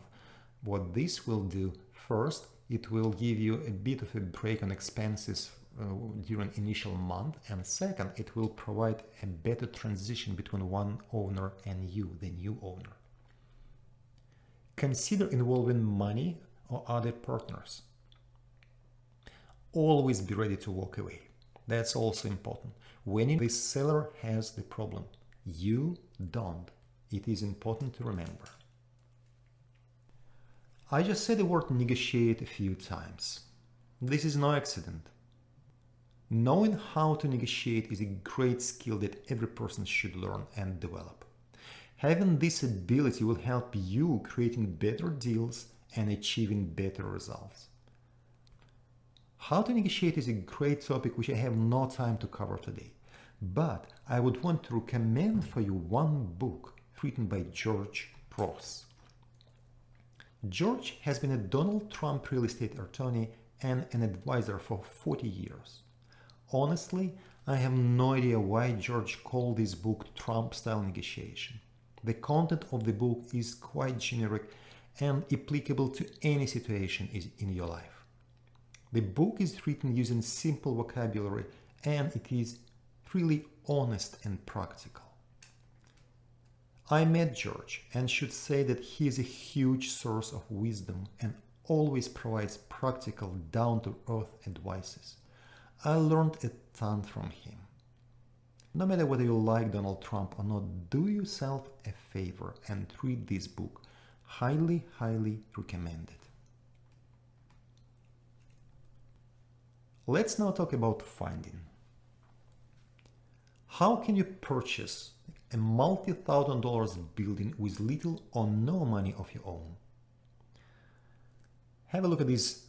What this will do, first, it will give you a bit of a break on expenses during initial month, and second, it will provide a better transition between one owner and you, the new owner. Consider involving money or other partners. Always be ready to walk away. That's also important. When the seller has the problem, you don't. It is important to remember. I just said the word negotiate a few times. This is no accident. Knowing how to negotiate is a great skill that every person should learn and develop. Having this ability will help you creating better deals and achieving better results. How to negotiate is a great topic which I have no time to cover today, but I would want to recommend for you one book written by George Ross. George has been a Donald Trump real estate attorney and an advisor for 40 years. Honestly, I have no idea why George called this book Trump-style negotiation. The content of the book is quite generic and applicable to any situation in your life. The book is written using simple vocabulary and it is really honest and practical. I met George and should say that he is a huge source of wisdom and always provides practical, down-to-earth advices. I learned a ton from him. No matter whether you like Donald Trump or not, do yourself a favor and read this book. Highly, highly recommend it. Let's now talk about funding. How can you purchase a multi-thousand dollars building with little or no money of your own? Have a look at this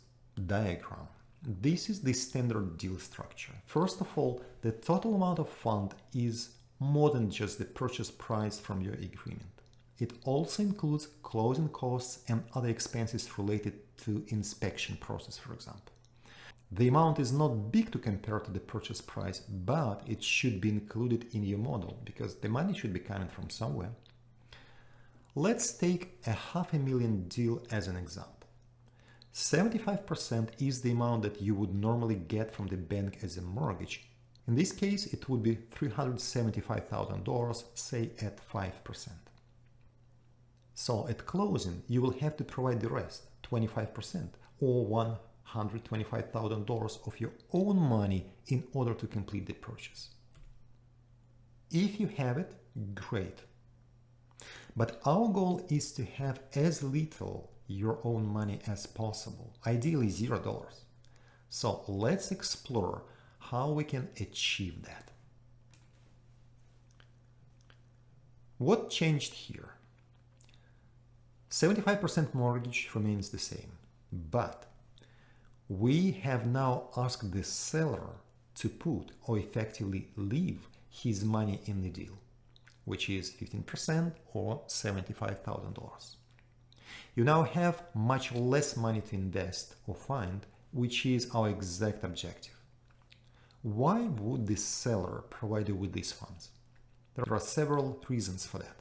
diagram. This is the standard deal structure. First of all, the total amount of fund is more than just the purchase price from your agreement. It also includes closing costs and other expenses related to inspection process, for example. The amount is not big to compare to the purchase price, but it should be included in your model because the money should be coming from somewhere. Let's take a $500,000 deal as an example. 75% is the amount that you would normally get from the bank as a mortgage. In this case, it would be $375,000, say at 5%. So at closing, you will have to provide the rest, 25%, or $125,000 of your own money in order to complete the purchase. If you have it, great. But our goal is to have as little your own money as possible, ideally $0. So let's explore how we can achieve that. What changed here? 75% mortgage remains the same, but we have now asked the seller to put or effectively leave his money in the deal, which is 15% or $75,000. You now have much less money to invest or find, which is our exact objective. Why would the seller provide you with these funds? There are several reasons for that.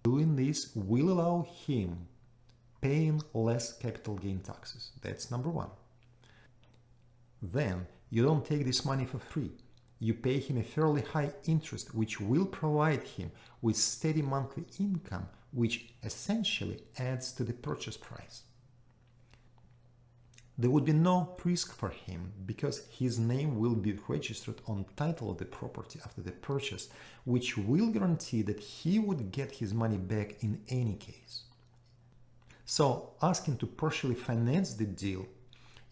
Doing this will allow him paying less capital gain taxes. That's number one. Then you don't take this money for free. You pay him a fairly high interest, which will provide him with steady monthly income, which essentially adds to the purchase price. There would be no risk for him because his name will be registered on title of the property after the purchase, which will guarantee that he would get his money back in any case. So asking to partially finance the deal,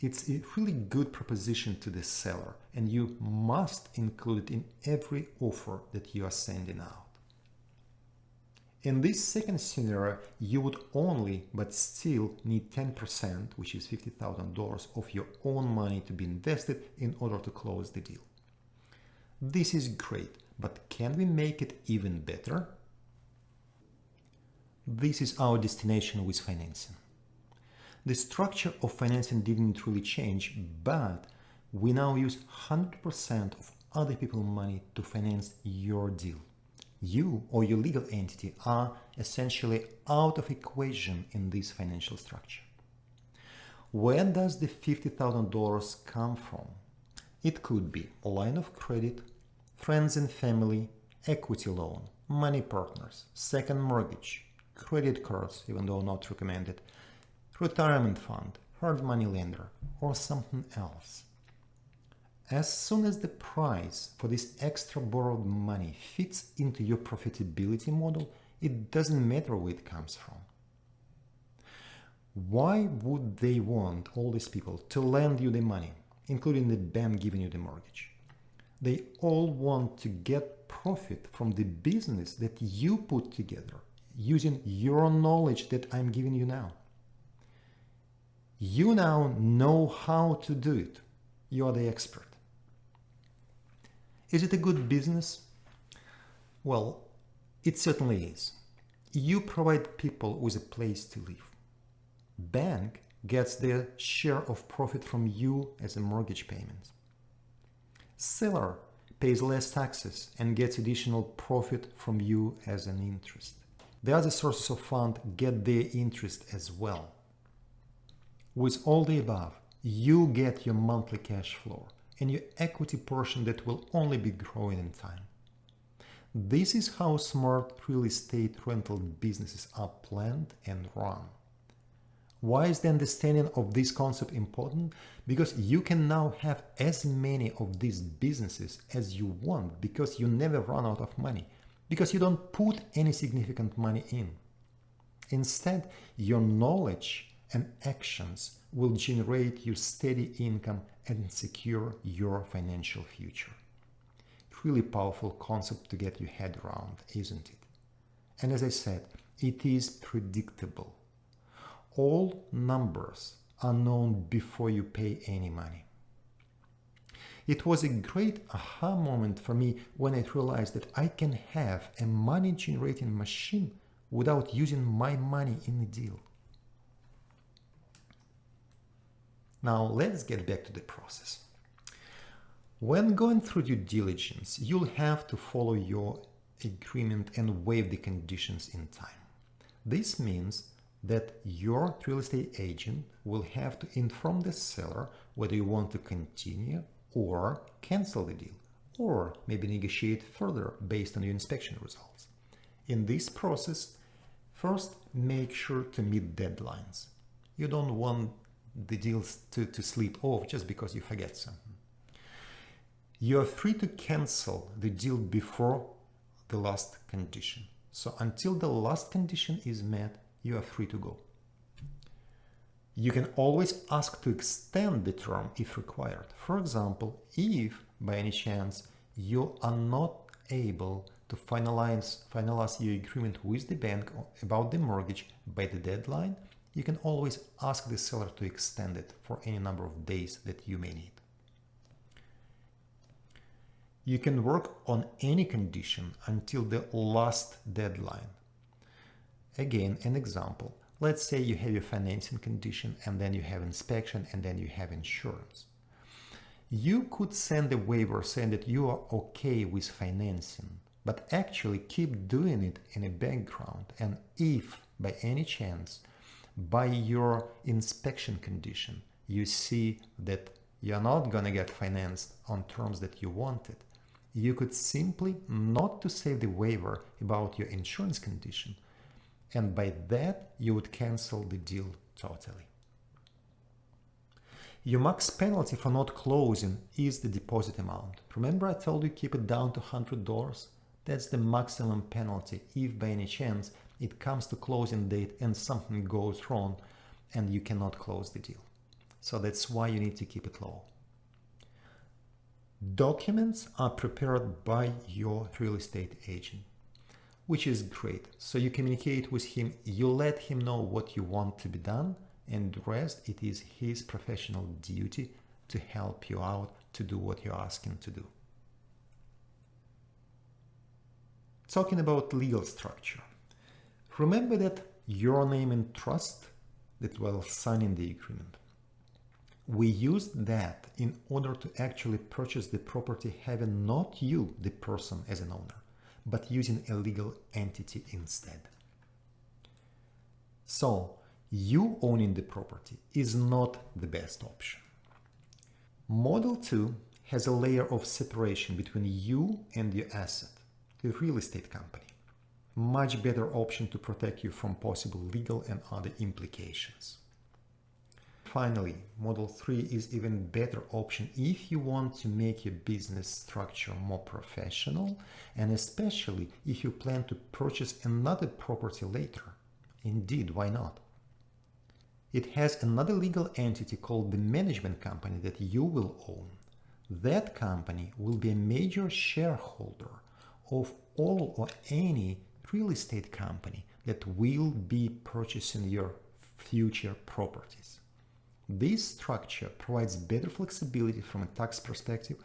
it's a really good proposition to the seller, and you must include it in every offer that you are sending out. In this second scenario, you would only, but still need 10%, which is $50,000 of your own money to be invested in order to close the deal. This is great, but can we make it even better? This is our destination with financing. The structure of financing didn't really change, but we now use 100% of other people's money to finance your deal. You or your legal entity are essentially out of equation in this financial structure. Where does the $50,000 come from? It could be a line of credit, friends and family, equity loan, money partners, second mortgage, credit cards, even though not recommended, retirement fund, hard money lender, or something else. As soon as the price for this extra borrowed money fits into your profitability model, it doesn't matter where it comes from. Why would they want all these people to lend you the money, including the bank giving you the mortgage? They all want to get profit from the business that you put together using your knowledge that I'm giving you now. You now know how to do it. You are the expert. Is it a good business? Well, it certainly is. You provide people with a place to live. Bank gets their share of profit from you as a mortgage payment. Seller pays less taxes and gets additional profit from you as an interest. The other sources of fund get their interest as well. With all the above, you get your monthly cash flow and your equity portion that will only be growing in time. This is how smart real estate rental businesses are planned and run. Why is the understanding of this concept important? Because you can now have as many of these businesses as you want because you never run out of money, because you don't put any significant money in. Instead, your knowledge and actions will generate you steady income and secure your financial future. Really powerful concept to get your head around, isn't it? And as I said, it is predictable. All numbers are known before you pay any money. It was a great aha moment for me when I realized that I can have a money generating machine without using my money in a deal. Now let's get back to the process. When going through due diligence, you'll have to follow your agreement and waive the conditions in time. This means that your real estate agent will have to inform the seller whether you want to continue or cancel the deal, or maybe negotiate further based on your inspection results. In this process, first make sure to meet deadlines. You don't want the deals to slip off just because you forget something. You are free to cancel the deal before the last condition. So until the last condition is met, you are free to go. You can always ask to extend the term if required. For example, if by any chance you are not able to finalize your agreement with the bank about the mortgage by the deadline, you can always ask the seller to extend it for any number of days that you may need. You can work on any condition until the last deadline. Again, an example. Let's say you have your financing condition and then you have inspection and then you have insurance. You could send a waiver saying that you are okay with financing, but actually keep doing it in the background. And if by any chance, by your inspection condition, you see that you're not going to get financed on terms that you wanted, you could simply not to save the waiver about your insurance condition, and by that you would cancel the deal totally. Your max penalty for not closing is the deposit amount. Remember I told you keep it down to $100? That's the maximum penalty if by any chance it comes to closing date and something goes wrong and you cannot close the deal. So that's why you need to keep it low. Documents are prepared by your real estate agent, which is great. So you communicate with him, you let him know what you want to be done, and the rest, it is his professional duty to help you out to do what you're asking to do. Talking about legal structure. Remember that your name and trust that while signing the agreement. We used that in order to actually purchase the property having not you, the person, as an owner, but using a legal entity instead. So, you owning the property is not the best option. Model 2 has a layer of separation between you and your asset, the real estate company. Much better option to protect you from possible legal and other implications. Finally, Model 3 is even better option if you want to make your business structure more professional, and especially if you plan to purchase another property later. Indeed, why not? it has another legal entity called the management company that you will own. That company will be a major shareholder of all or any real estate company that will be purchasing your future properties. This structure provides better flexibility from a tax perspective,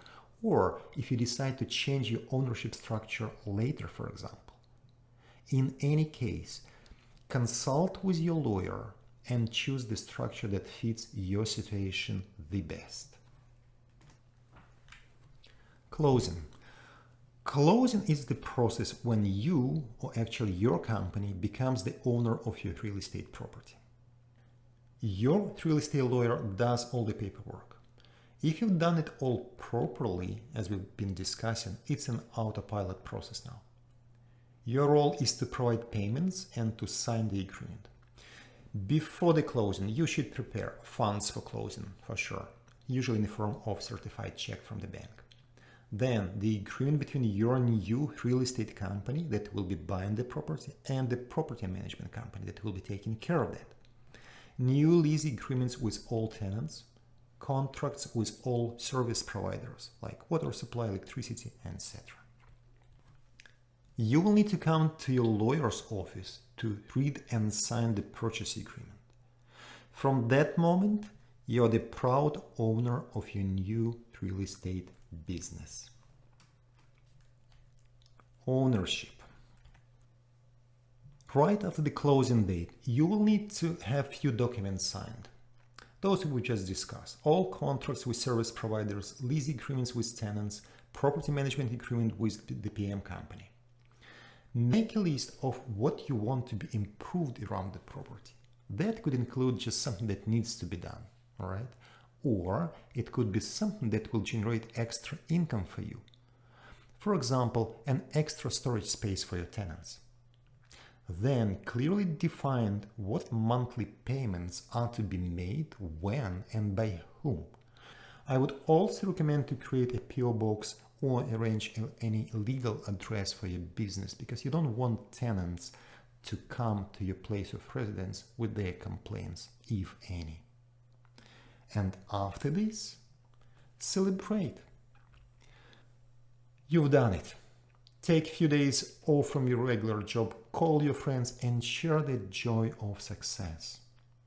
or if you decide to change your ownership structure later, for example. In any case, consult with your lawyer and choose the structure that fits your situation the best. Closing. Closing is the process when you, or actually your company, becomes the owner of your real estate property. Your real estate lawyer does all the paperwork. If you've done it all properly, as we've been discussing, it's an autopilot process now. Your role is to provide payments and to sign the agreement. Before the closing, you should prepare funds for closing, for sure, usually in the form of certified check from the bank. Then the agreement between your new real estate company that will be buying the property and the property management company that will be taking care of that. New lease agreements with all tenants, contracts with all service providers like water supply, electricity, etc. You will need to come to your lawyer's office to read and sign the purchase agreement. From that moment, you're the proud owner of your new real estate business. Ownership. Right after the closing date, you will need to have few documents signed. Those we just discussed: all contracts with service providers, lease agreements with tenants, property management agreement with the PM company. Make a list of what you want to be improved around the property. That could include just something that needs to be done, all right? Or it could be something that will generate extra income for you. For example, an extra storage space for your tenants. Then clearly define what monthly payments are to be made, when, and by whom. I would also recommend to create a PO box or arrange any legal address for your business, because you don't want tenants to come to your place of residence with their complaints, if any. And after this, celebrate. You've done it. Take a few days off from your regular job, call your friends and share the joy of success.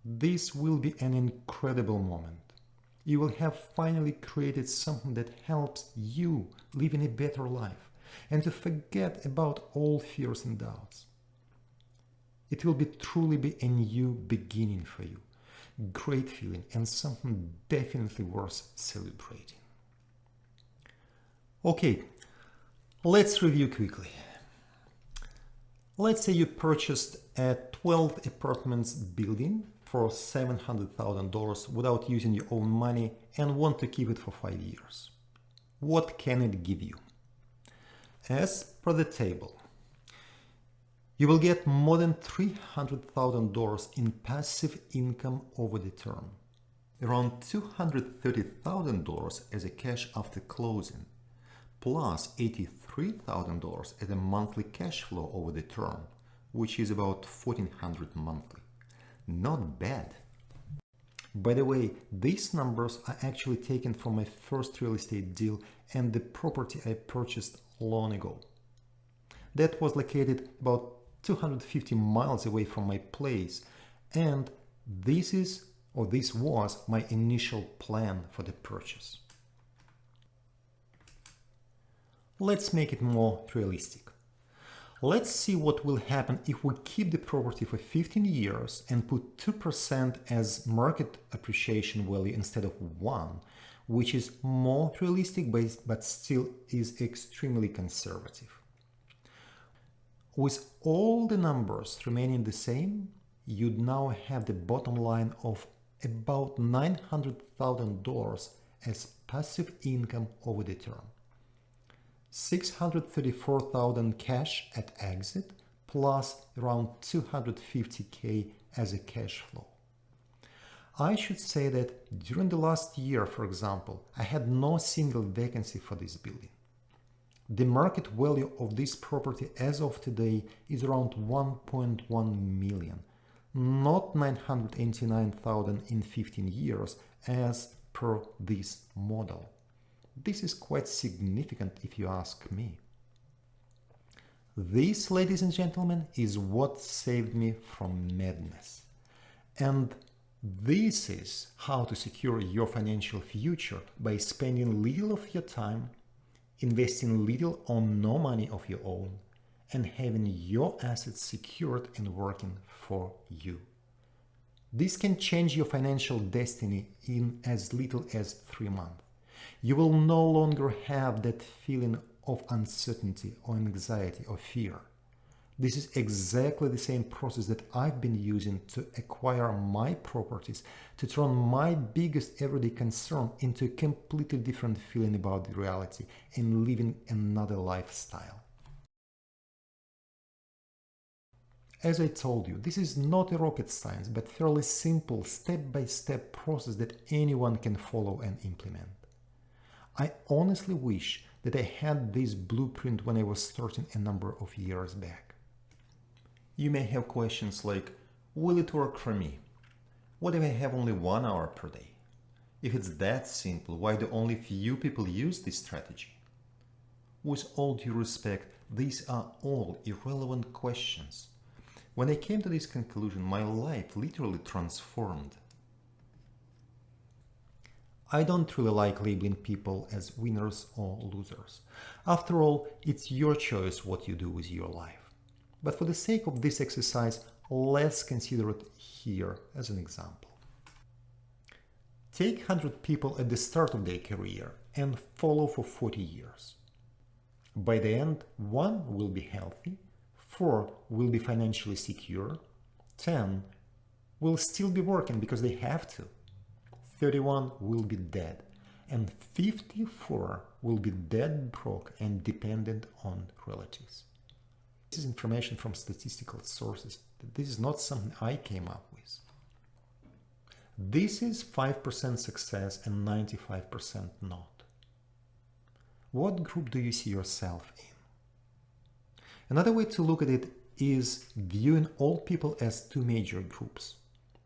This will be an incredible moment. You will have finally created something that helps you live in a better life and to forget about all fears and doubts. It will truly be a new beginning for you. Great feeling and something definitely worth celebrating. Okay, let's review quickly. Let's say you purchased a 12 apartments building for $700,000 without using your own money and want to keep it for 5 years. What can it give you? As per the table, you will get more than $300,000 in passive income over the term, around $230,000 as a cash after closing, plus $83,000 as a monthly cash flow over the term, which is about $1,400 monthly. Not bad. By the way, these numbers are actually taken from my first real estate deal and the property I purchased long ago. That was located about 250 miles away from my place, and this was my initial plan for the purchase. Let's make it more realistic. Let's see what will happen if we keep the property for 15 years and put 2% as market appreciation value instead of 1%, which is more realistic but still is extremely conservative. With all the numbers remaining the same, you'd now have the bottom line of about $900,000 as passive income over the term. $634,000 cash at exit plus around $250K as a cash flow. I should say that during the last year, for example, I had no single vacancy for this building. The market value of this property as of today is around $1.1 million. not 989,000 in 15 years as per this model. This is quite significant if you ask me. This, ladies and gentlemen, is what saved me from madness. And this is how to secure your financial future by spending little of your time, investing little or no money of your own, and having your assets secured and working for you. This can change your financial destiny in as little as 3 months. You will no longer have that feeling of uncertainty or anxiety or fear. This is exactly the same process that I've been using to acquire my properties, to turn my biggest everyday concern into a completely different feeling about the reality and living another lifestyle. As I told you, this is not a rocket science, but fairly simple step-by-step process that anyone can follow and implement. I honestly wish that I had this blueprint when I was starting a number of years back. You may have questions like, will it work for me? What if I have only 1 hour per day? If it's that simple, why do only few people use this strategy? With all due respect, these are all irrelevant questions. When I came to this conclusion, my life literally transformed. I don't really like labeling people as winners or losers. After all, it's your choice what you do with your life. But for the sake of this exercise, let's consider it here as an example. Take 100 people at the start of their career and follow for 40 years. By the end, 1 will be healthy, 4 will be financially secure, 10 will still be working because they have to, 31 will be dead, and 54 will be dead broke and dependent on relatives. This is information from statistical sources. This is not something I came up with. This is 5% success and 95% not. What group do you see yourself in? Another way to look at it is viewing all people as 2 major groups.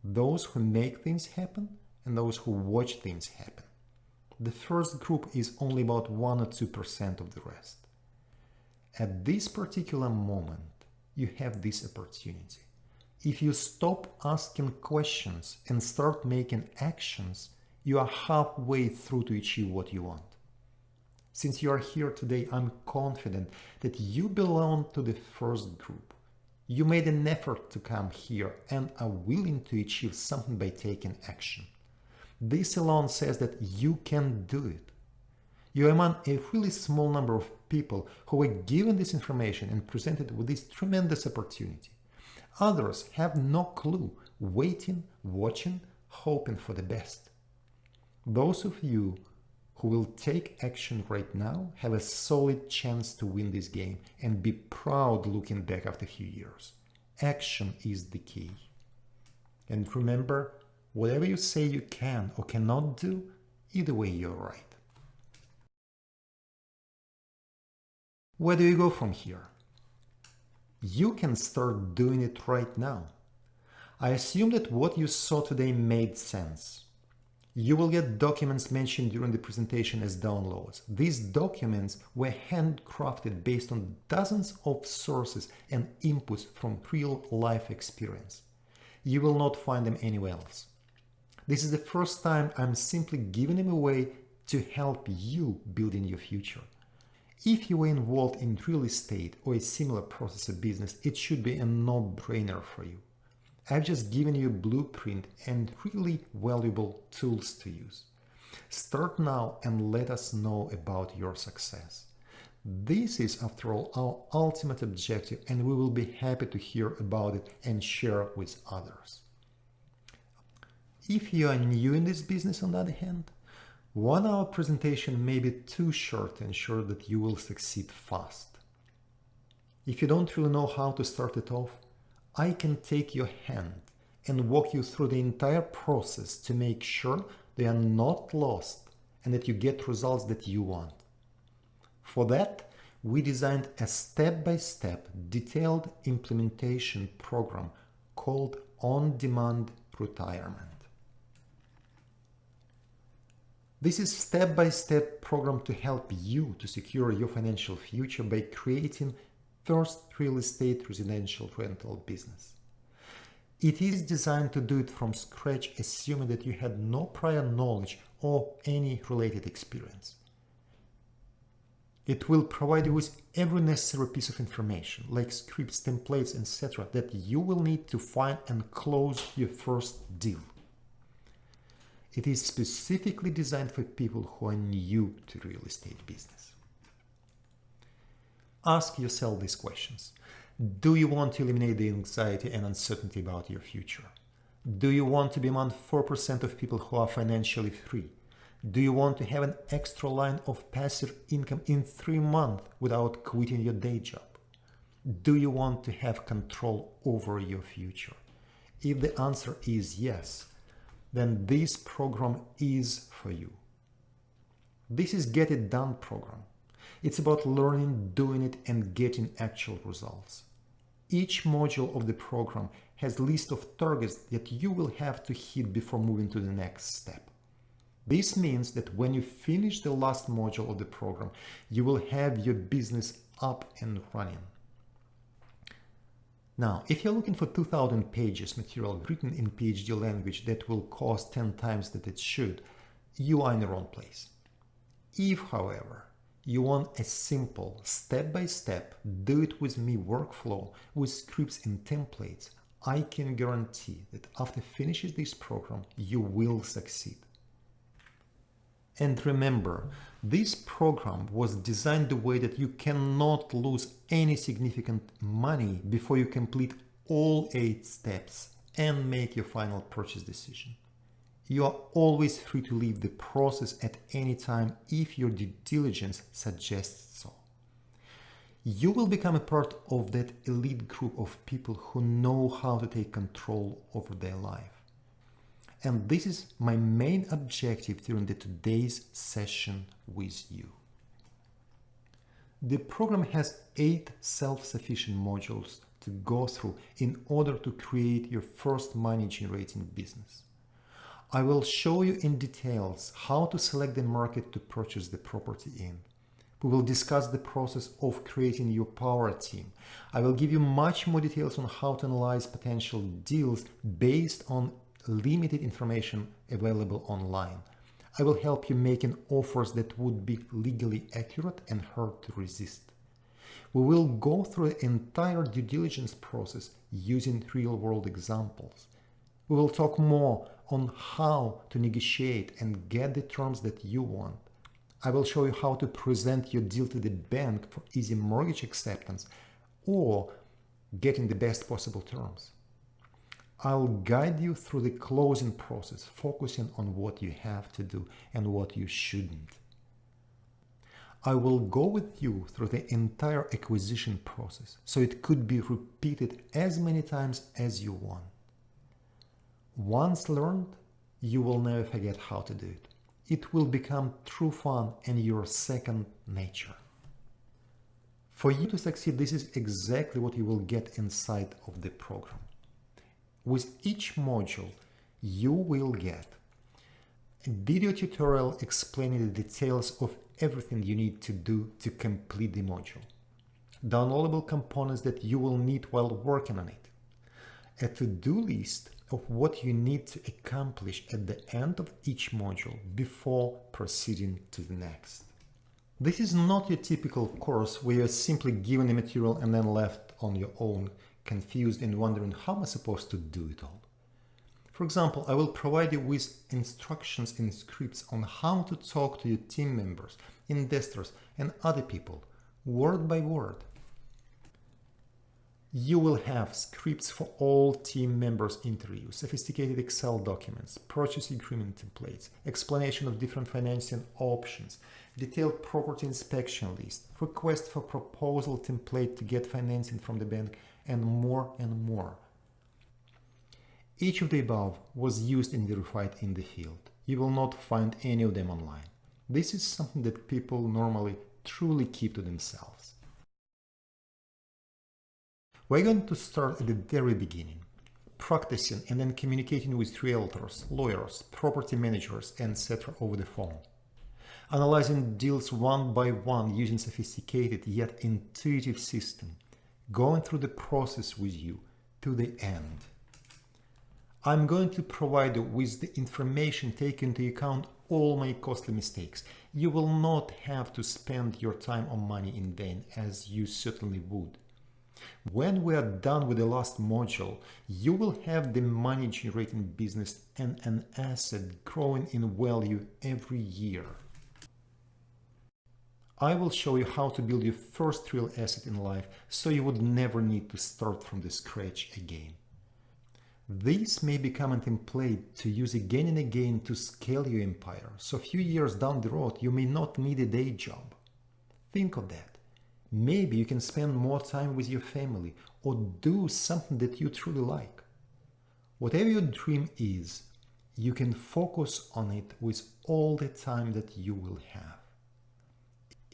Those who make things happen and those who watch things happen. The first group is only about 1 or 2% of the rest. At this particular moment, you have this opportunity. If you stop asking questions and start making actions, you are halfway through to achieve what you want. Since you are here today, I'm confident that you belong to the first group. You made an effort to come here and are willing to achieve something by taking action. This alone says that you can do it. You are among a really small number of people who were given this information and presented with this tremendous opportunity. Others have no clue, waiting, watching, hoping for the best. Those of you who will take action right now have a solid chance to win this game and be proud looking back after a few years. Action is the key. And remember, whatever you say you can or cannot do, either way you're right. Where do you go from here? You can start doing it right now. I assume that what you saw today made sense. You will get documents mentioned during the presentation as downloads. These documents were handcrafted based on dozens of sources and inputs from real life experience. You will not find them anywhere else. This is the first time I'm simply giving them away to help you build in your future. If you were involved in real estate or a similar process of business, it should be a no-brainer for you. I've just given you a blueprint and really valuable tools to use. Start now and let us know about your success. This is, after all, our ultimate objective, and we will be happy to hear about it and share with others. If you are new in this business, on the other hand, 1 hour presentation may be too short to ensure that you will succeed fast. If you don't really know how to start it off, I can take your hand and walk you through the entire process to make sure they are not lost and that you get results that you want. For that, we designed a step-by-step detailed implementation program called On-Demand Retirement. This is a step-by-step program to help you to secure your financial future by creating first real estate residential rental business. It is designed to do it from scratch, assuming that you had no prior knowledge or any related experience. It will provide you with every necessary piece of information, like scripts, templates, etc., that you will need to find and close your first deal. It is specifically designed for people who are new to real estate business. Ask yourself these questions. Do you want to eliminate the anxiety and uncertainty about your future? Do you want to be among 4% of people who are financially free? Do you want to have an extra line of passive income in 3 months without quitting your day job? Do you want to have control over your future? If the answer is yes, then this program is for you. This is Get It Done program. It's about learning, doing it, and getting actual results. Each module of the program has a list of targets that you will have to hit before moving to the next step. This means that when you finish the last module of the program, you will have your business up and running. Now, if you're looking for 2,000 pages material written in PhD language that will cost 10 times that it should, you are in the wrong place. If, however, you want a simple, step-by-step, do-it-with-me workflow with scripts and templates, I can guarantee that after finishing this program, you will succeed. And remember, this program was designed the way that you cannot lose any significant money before you complete all 8 steps and make your final purchase decision. You are always free to leave the process at any time if your due diligence suggests so. You will become a part of that elite group of people who know how to take control over their life. And this is my main objective during today's session with you. The program has 8 self-sufficient modules to go through in order to create your first money-generating business. I will show you in details how to select the market to purchase the property in. We will discuss the process of creating your power team. I will give you much more details on how to analyze potential deals based on limited information available online. I will help you making offers that would be legally accurate and hard to resist. We will go through the entire due diligence process using real-world examples. We will talk more on how to negotiate and get the terms that you want. I will show you how to present your deal to the bank for easy mortgage acceptance or getting the best possible terms. I'll guide you through the closing process, focusing on what you have to do and what you shouldn't. I will go with you through the entire acquisition process, so it could be repeated as many times as you want. Once learned, you will never forget how to do it. It will become true fun and your second nature. For you to succeed, this is exactly what you will get inside of the program. With each module, you will get a video tutorial explaining the details of everything you need to do to complete the module, downloadable components that you will need while working on it, a to-do list of what you need to accomplish at the end of each module before proceeding to the next. This is not your typical course where you're simply given the material and then left on your own, confused and wondering how am I supposed to do it all. For example, I will provide you with instructions and scripts on how to talk to your team members, investors, and other people, word by word. You will have scripts for all team members' interviews, sophisticated Excel documents, purchase agreement templates, explanation of different financing options, detailed property inspection list, request for proposal template to get financing from the bank, and more and more. Each of the above was used and verified in the field. You will not find any of them online. This is something that people normally truly keep to themselves. We're going to start at the very beginning. practicing and then communicating with realtors, lawyers, property managers, etc. over the phone. Analyzing deals one by one using sophisticated yet intuitive system, going through the process with you to the end. I'm going to provide you with the information taking into account all my costly mistakes. You will not have to spend your time or money in vain, as you certainly would. When we are done with the last module, you will have the money generating business and an asset growing in value every year. I will show you how to build your first real asset in life so you would never need to start from the scratch again. This may become a template to use again and again to scale your empire, so a few years down the road you may not need a day job. Think of that. Maybe you can spend more time with your family or do something that you truly like. Whatever your dream is, you can focus on it with all the time that you will have.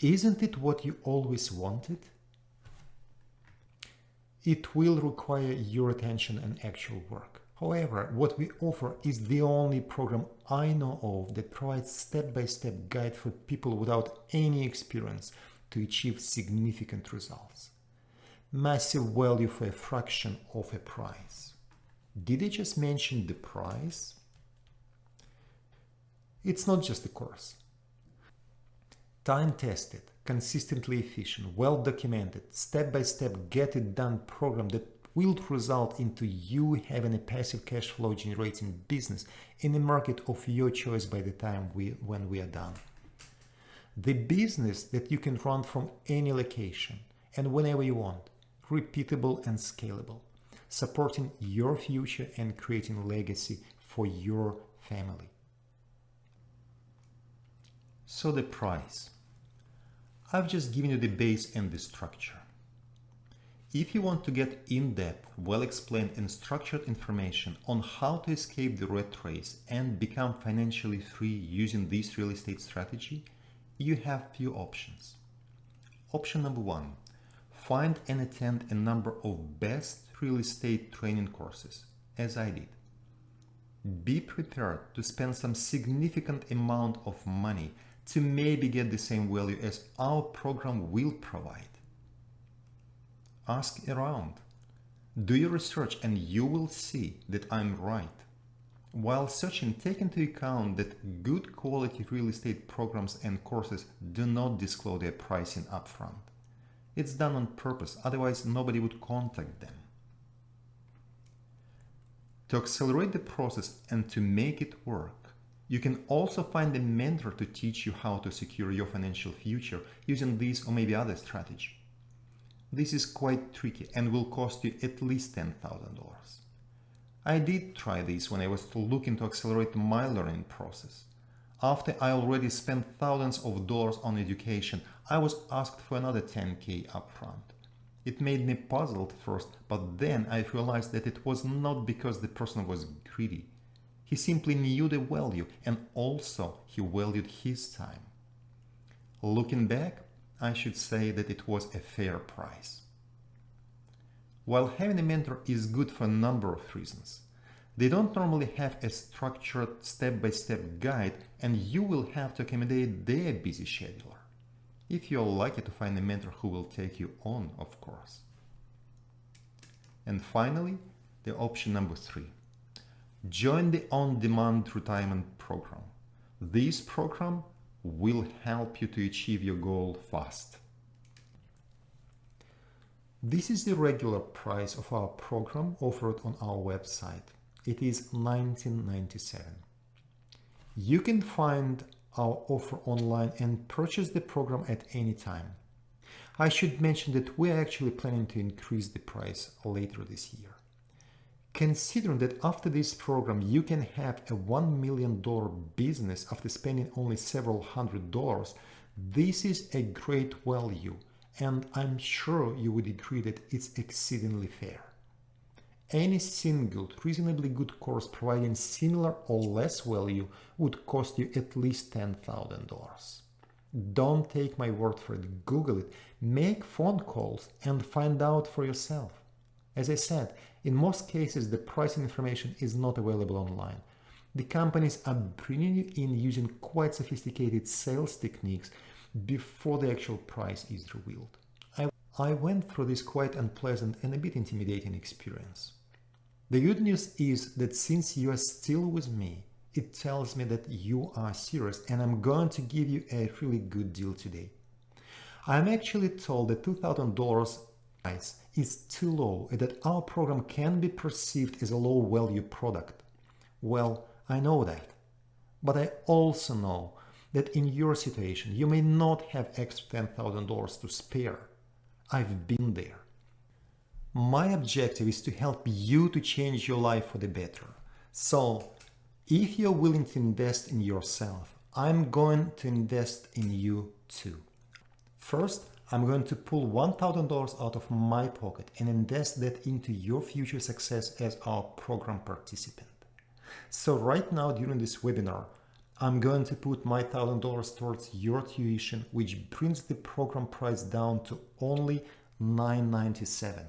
Isn't it what you always wanted? It will require your attention and actual work. However, what we offer is the only program I know of that provides step-by-step guide for people without any experience to achieve significant results. Massive value for a fraction of a price. Did I just mention the price? It's not just a course. Time-tested, consistently efficient, well-documented, step-by-step get-it-done program that will result into you having a passive cash flow generating business in a market of your choice by the time when we are done. The business that you can run from any location and whenever you want, repeatable and scalable, supporting your future and creating legacy for your family. So the price. I've just given you the base and the structure. If you want to get in-depth, well-explained and structured information on how to escape the rat race and become financially free using this real estate strategy, you have few options. Option number 1. Find and attend a number of best real estate training courses, as I did. Be prepared to spend some significant amount of money to maybe get the same value as our program will provide. Ask around. Do your research and you will see that I'm right. While searching, take into account that good quality real estate programs and courses do not disclose their pricing upfront. It's done on purpose, otherwise nobody would contact them. To accelerate the process and to make it work, you can also find a mentor to teach you how to secure your financial future using this or maybe other strategy. This is quite tricky and will cost you at least $10,000. I did try this when I was looking to accelerate my learning process. After I already spent thousands of dollars on education, I was asked for another $10,000 upfront. It made me puzzled first, but then I realized that it was not because the person was greedy. He simply knew the value and also he valued his time. Looking back, I should say that it was a fair price. While having a mentor is good for a number of reasons, they don't normally have a structured step-by-step guide and you will have to accommodate their busy scheduler. If you're lucky to find a mentor who will take you on, of course. And finally, the option number 3. Join the on-demand retirement program. This program will help you to achieve your goal fast. This is the regular price of our program offered on our website. It is $19.97. You can find our offer online and purchase the program at any time. I should mention that we are actually planning to increase the price later this year. Considering that after this program you can have a $1 million business after spending only several $100s, this is a great value and I'm sure you would agree that it's exceedingly fair. Any single reasonably good course providing similar or less value would cost you at least $10,000. Don't take my word for it, Google it, make phone calls and find out for yourself. As I said, in most cases the pricing information is not available online. The companies are bringing you in using quite sophisticated sales techniques before the actual price is revealed. I went through this quite unpleasant and a bit intimidating experience. The good news is that since you are still with me, it tells me that you are serious and I'm going to give you a really good deal today. I'm actually told that $2,000 price is too low and that our program can be perceived as a low value product. Well, I know that. But I also know that in your situation, you may not have extra $10,000 to spare. I've been there. My objective is to help you to change your life for the better. So, if you're willing to invest in yourself, I'm going to invest in you too. First, I'm going to pull $1,000 out of my pocket and invest that into your future success as our program participant. So right now during this webinar, I'm going to put my $1,000 towards your tuition, which brings the program price down to only $997.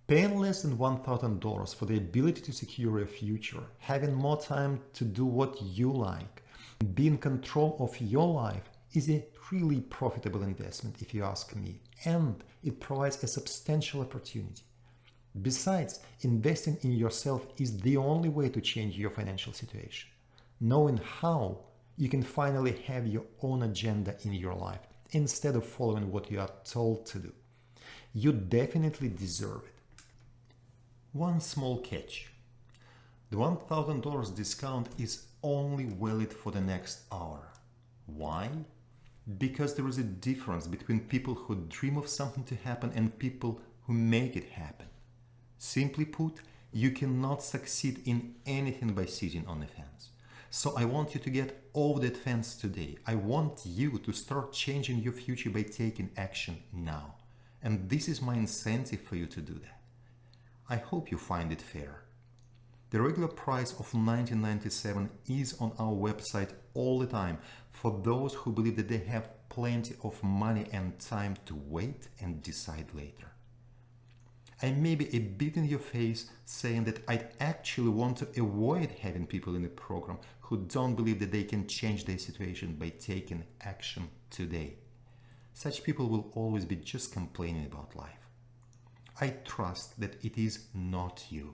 Paying less than $1,000 for the ability to secure a future, having more time to do what you like, be in control of your life is a really profitable investment if you ask me, and it provides a substantial opportunity. Besides, investing in yourself is the only way to change your financial situation. Knowing how, you can finally have your own agenda in your life instead of following what you are told to do. You definitely deserve it. One small catch. The $1,000 discount is only valid for the next hour. Why? Because there is a difference between people who dream of something to happen and people who make it happen. Simply put, you cannot succeed in anything by sitting on the fence. So I want you to get over that fence today. I want you to start changing your future by taking action now. And this is my incentive for you to do that. I hope you find it fair. The regular price of $19.97 is on our website all the time for those who believe that they have plenty of money and time to wait and decide later. I may be a bit in your face saying that I'd actually want to avoid having people in the program who don't believe that they can change their situation by taking action today. Such people will always be just complaining about life. I trust that it is not you.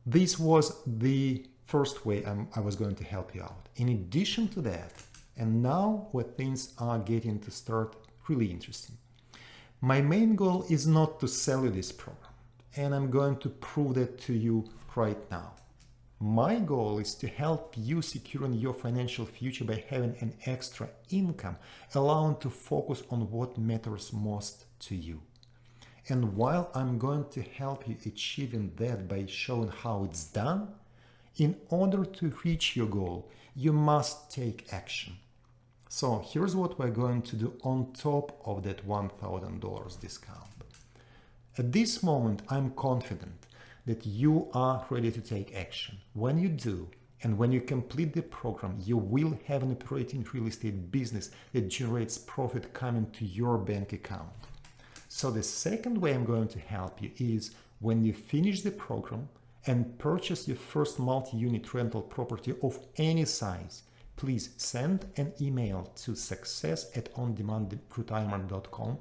This was the first way I was going to help you out. In addition to that, and now where things are getting to start really interesting. My main goal is not to sell you this program, and I'm going to prove that to you right now. My goal is to help you securing your financial future by having an extra income, allowing to focus on what matters most to you. And while I'm going to help you achieving that by showing how it's done, in order to reach your goal, you must take action. So here's what we're going to do on top of that $1,000 discount. At this moment, I'm confident that you are ready to take action. When you do, and when you complete the program, you will have an operating real estate business that generates profit coming to your bank account. So the second way I'm going to help you is when you finish the program and purchase your first multi-unit rental property of any size, please send an email to success@ondemandretirement.com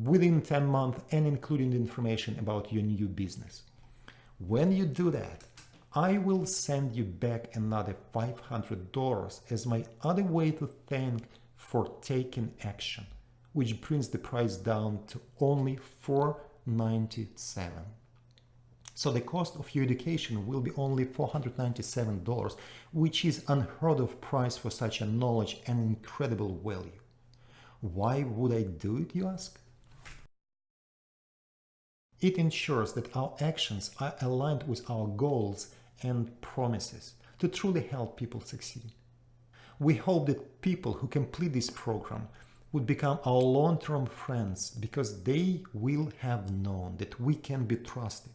within 10 months and including the information about your new business. When you do that, I will send you back another $500 as my other way to thank for taking action, which brings the price down to only $497. So the cost of your education will be only $497, which is unheard of price for such a knowledge and incredible value. Why would I do it, you ask? It ensures that our actions are aligned with our goals and promises to truly help people succeed. We hope that people who complete this program would become our long-term friends because they will have known that we can be trusted.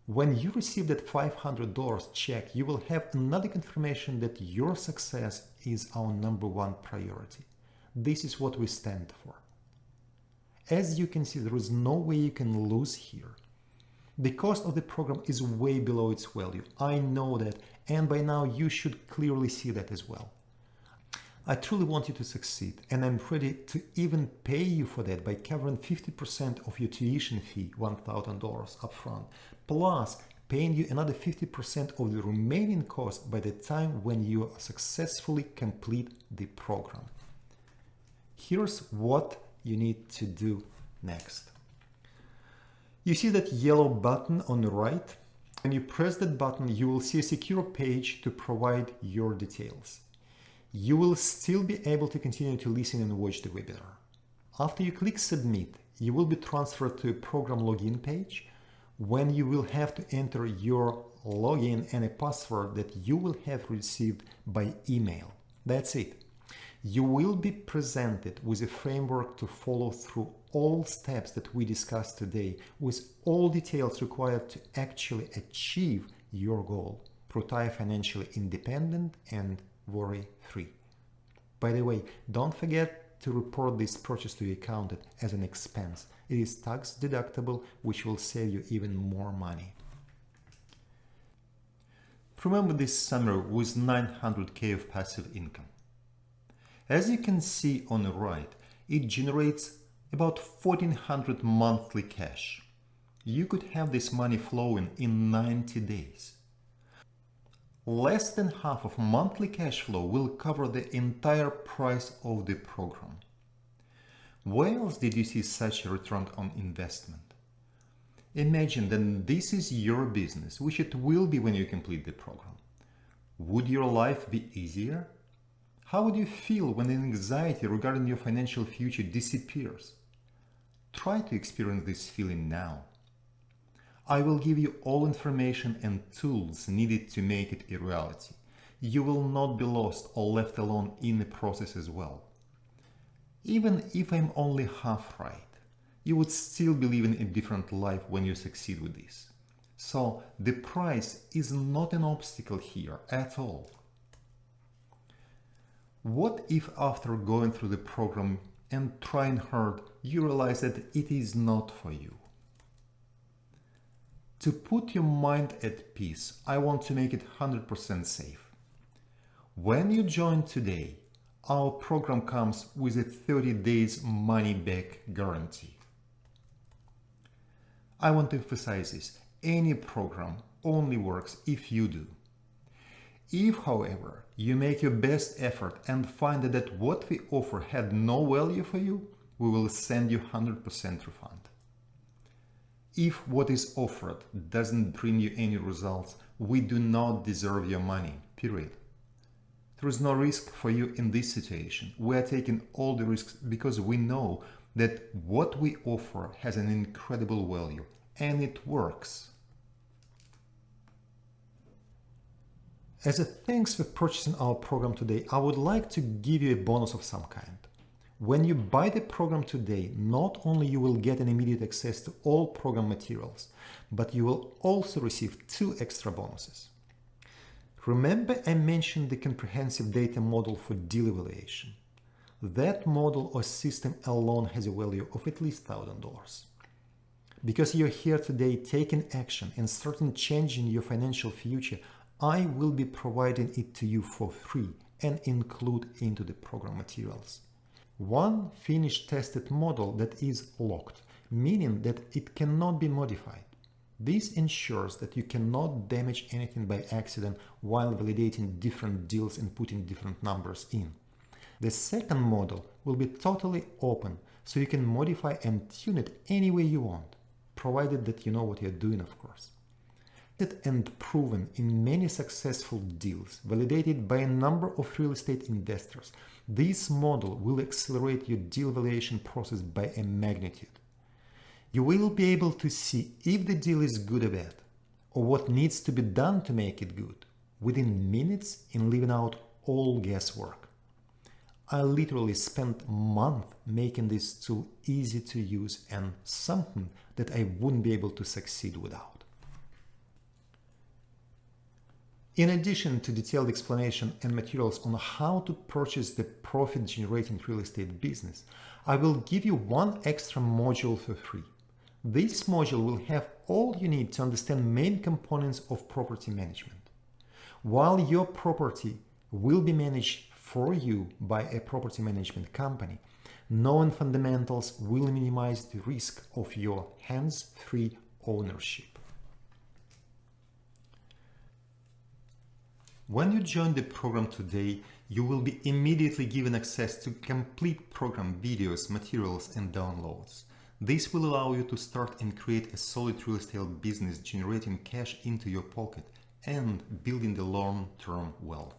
When you receive that $500 check, you will have another confirmation that your success is our number one priority. This is what we stand for. As you can see, there is no way you can lose here. The cost of the program is way below its value. I know that, and by now you should clearly see that as well. I truly want you to succeed, and I'm ready to even pay you for that by covering 50% of your tuition fee, $1,000 upfront, plus paying you another 50% of the remaining cost by the time when you successfully complete the program. Here's what you need to do next. You see that yellow button on the right? When you press that button, you will see a secure page to provide your details. You will still be able to continue to listen and watch the webinar. After you click Submit, you will be transferred to a program login page when you will have to enter your login and a password that you will have received by email. That's it. You will be presented with a framework to follow through all steps that we discussed today, with all details required to actually achieve your goal, retire financially independent and worry-free. By the way, don't forget to report this purchase to your accountant as an expense. It is tax deductible, which will save you even more money. Remember this summer with $900K of passive income. As you can see on the right, it generates about $1,400 monthly cash. You could have this money flowing in 90 days. Less than half of monthly cash flow will cover the entire price of the program. Where else did you see such a return on investment? Imagine that this is your business, which it will be when you complete the program. Would your life be easier? How would you feel when the anxiety regarding your financial future disappears? Try to experience this feeling now. I will give you all information and tools needed to make it a reality. You will not be lost or left alone in the process as well. Even if I'm only half right, you would still be living a different life when you succeed with this. So the price is not an obstacle here at all. What if after going through the program and trying hard, you realize that it is not for you? To put your mind at peace, I want to make it 100% safe. When you join today, our program comes with a 30 days money-back guarantee. I want to emphasize this. Any program only works if you do. If, however, you make your best effort and find that what we offer had no value for you, we will send you 100% refund. If what is offered doesn't bring you any results, we do not deserve your money, period. There is no risk for you in this situation. We are taking all the risks because we know that what we offer has an incredible value and it works. As a thanks for purchasing our program today, I would like to give you a bonus of some kind. When you buy the program today, not only you will get an immediate access to all program materials, but you will also receive 2 extra bonuses. Remember I mentioned the comprehensive data model for deal evaluation. That model or system alone has a value of at least $1,000. Because you're here today taking action and starting changing your financial future, I will be providing it to you for free and include into the program materials. One finished tested model that is locked, meaning that it cannot be modified. This ensures that you cannot damage anything by accident while validating different deals and putting different numbers in. The second model will be totally open, so you can modify and tune it any way you want, provided that you know what you're doing, of course. Tested and proven in many successful deals, validated by a number of real estate investors, this model will accelerate your deal valuation process by a magnitude. You will be able to see if the deal is good or bad, or what needs to be done to make it good, within minutes in leaving out all guesswork. I literally spent months making this tool easy to use and something that I wouldn't be able to succeed without. In addition to detailed explanation and materials on how to purchase the profit-generating real estate business, I will give you one extra module for free. This module will have all you need to understand main components of property management. While your property will be managed for you by a property management company, knowing fundamentals will minimize the risk of your hands-free ownership. When you join the program today, you will be immediately given access to complete program videos, materials, and downloads. This will allow you to start and create a solid real estate business, generating cash into your pocket and building the long-term wealth.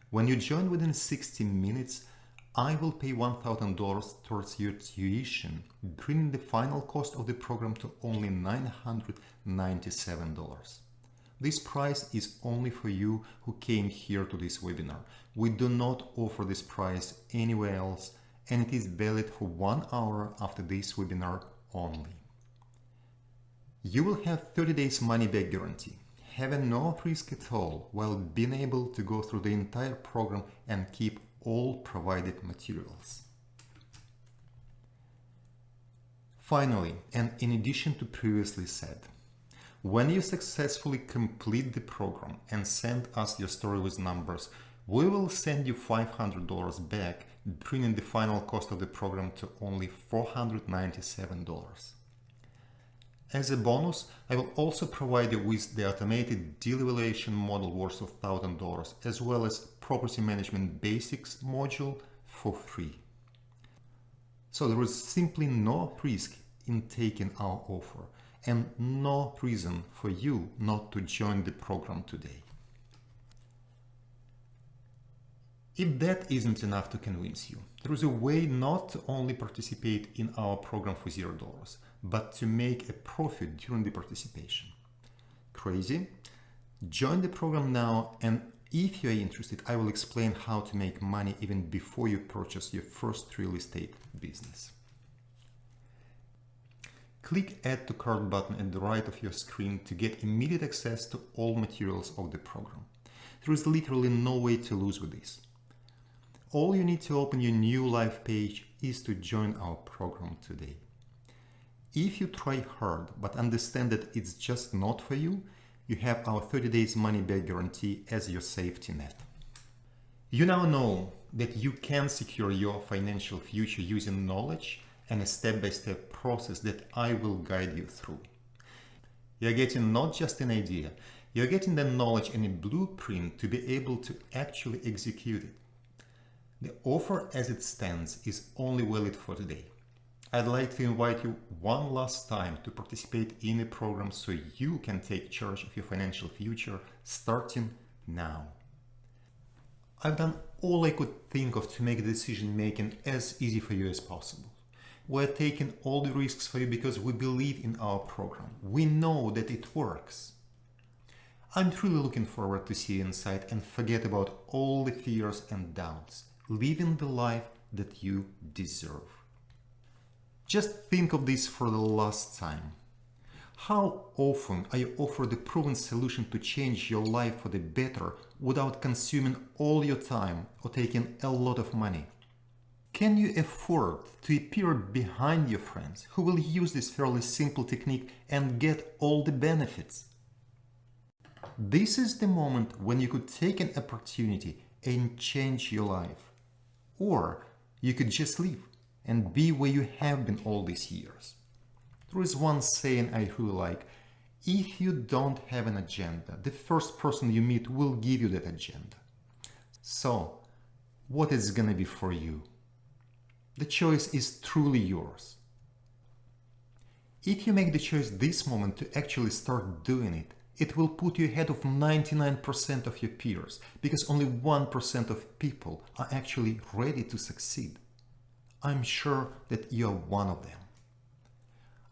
When you join within 60 minutes, I will pay $1,000 towards your tuition, bringing the final cost of the program to only $997. This price is only for you who came here to this webinar. We do not offer this price anywhere else, and it is valid for 1 hour after this webinar only. You will have 30 days money-back guarantee, having no risk at all, while being able to go through the entire program and keep all provided materials. Finally, and in addition to previously said, when you successfully complete the program and send us your story with numbers, we will send you $500 back, bringing the final cost of the program to only $497. As a bonus, I will also provide you with the automated deal evaluation model worth of $1,000, as well as property management basics module for free. So there is simply no risk in taking our offer, and no reason for you not to join the program today. If that isn't enough to convince you, there is a way not to only participate in our program for $0, but to make a profit during the participation. Crazy? Join the program now, and if you are interested, I will explain how to make money even before you purchase your first real estate business. Click Add to Cart button at the right of your screen to get immediate access to all materials of the program. There is literally no way to lose with this. All you need to open your new live page is to join our program today. If you try hard but understand that it's just not for you, you have our 30 days money-back guarantee as your safety net. You now know that you can secure your financial future using knowledge and a step-by-step process that I will guide you through. You're getting not just an idea, you're getting the knowledge and a blueprint to be able to actually execute it. The offer as it stands is only valid for today. I'd like to invite you one last time to participate in the program so you can take charge of your financial future starting now. I've done all I could think of to make the decision making as easy for you as possible. We're taking all the risks for you because we believe in our program. We know that it works. I'm truly looking forward to see you inside and forget about all the fears and doubts, living the life that you deserve. Just think of this for the last time. How often are you offered the proven solution to change your life for the better without consuming all your time or taking a lot of money? Can you afford to appear behind your friends who will use this fairly simple technique and get all the benefits? This is the moment when you could take an opportunity and change your life. Or you could just leave and be where you have been all these years. There is one saying I really like: if you don't have an agenda, the first person you meet will give you that agenda. So, what is gonna be for you? The choice is truly yours. If you make the choice this moment to actually start doing it, it will put you ahead of 99% of your peers, because only 1% of people are actually ready to succeed. I'm sure that you are one of them.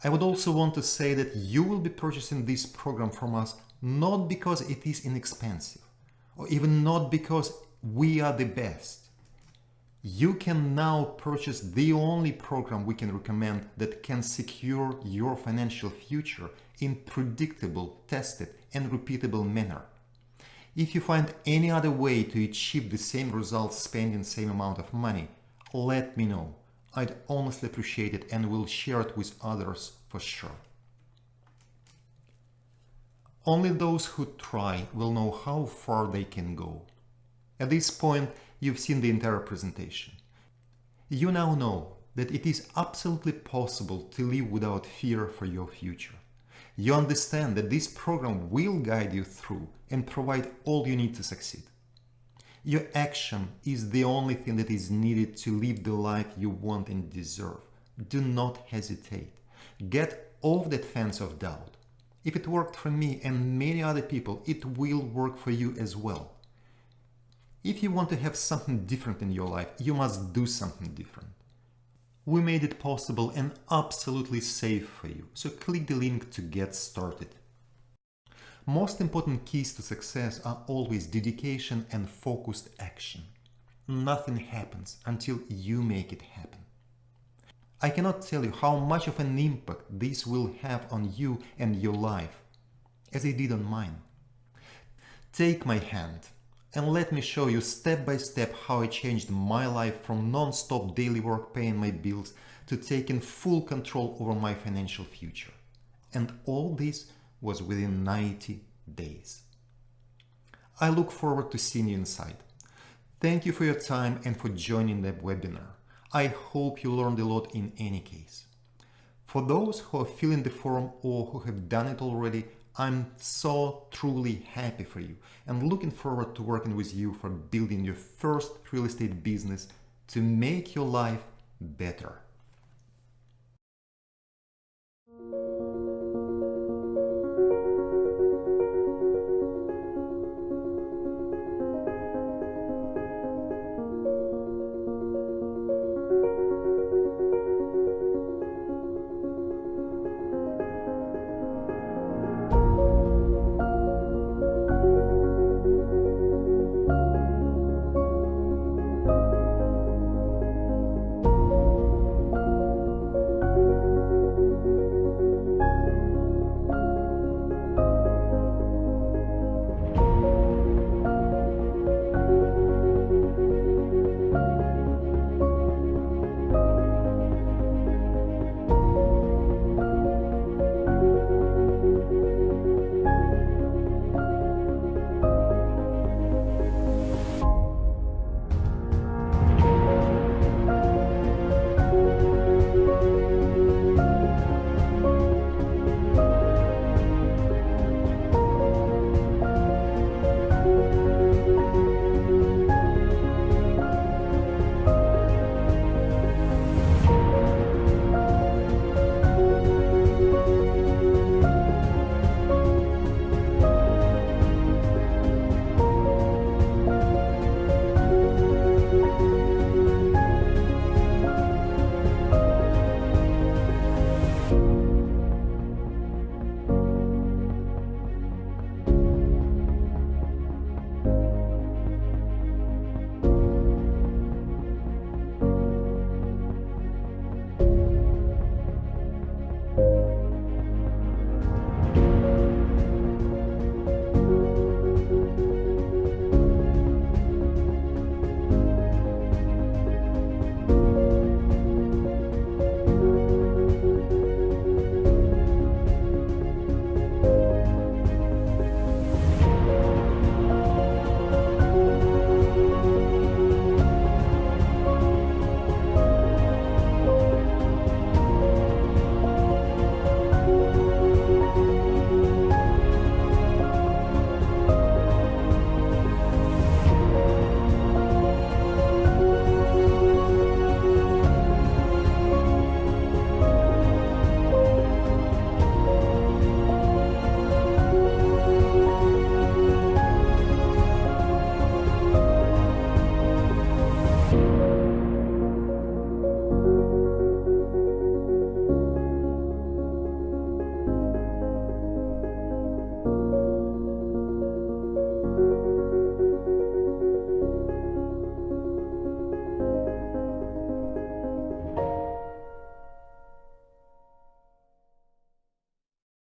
I would also want to say that you will be purchasing this program from us not because it is inexpensive, or even not because we are the best. You can now purchase the only program we can recommend that can secure your financial future in predictable, tested, and repeatable manner. If you find any other way to achieve the same results spending the same amount of money, let me know. I'd honestly appreciate it and will share it with others for sure. Only those who try will know how far they can go. At this point, you've seen the entire presentation. You now know that it is absolutely possible to live without fear for your future. You understand that this program will guide you through and provide all you need to succeed. Your action is the only thing that is needed to live the life you want and deserve. Do not hesitate. Get off that fence of doubt. If it worked for me and many other people, it will work for you as well. If you want to have something different in your life, you must do something different. We made it possible and absolutely safe for you, so click the link to get started. Most important keys to success are always dedication and focused action. Nothing happens until you make it happen. I cannot tell you how much of an impact this will have on you and your life, as it did on mine. Take my hand and let me show you step by step how I changed my life from non-stop daily work paying my bills to taking full control over my financial future. And all this was within 90 days. I look forward to seeing you inside. Thank you for your time and for joining the webinar. I hope you learned a lot in any case. For those who are filling the form or who have done it already, I'm so truly happy for you and looking forward to working with you for building your first real estate business to make your life better.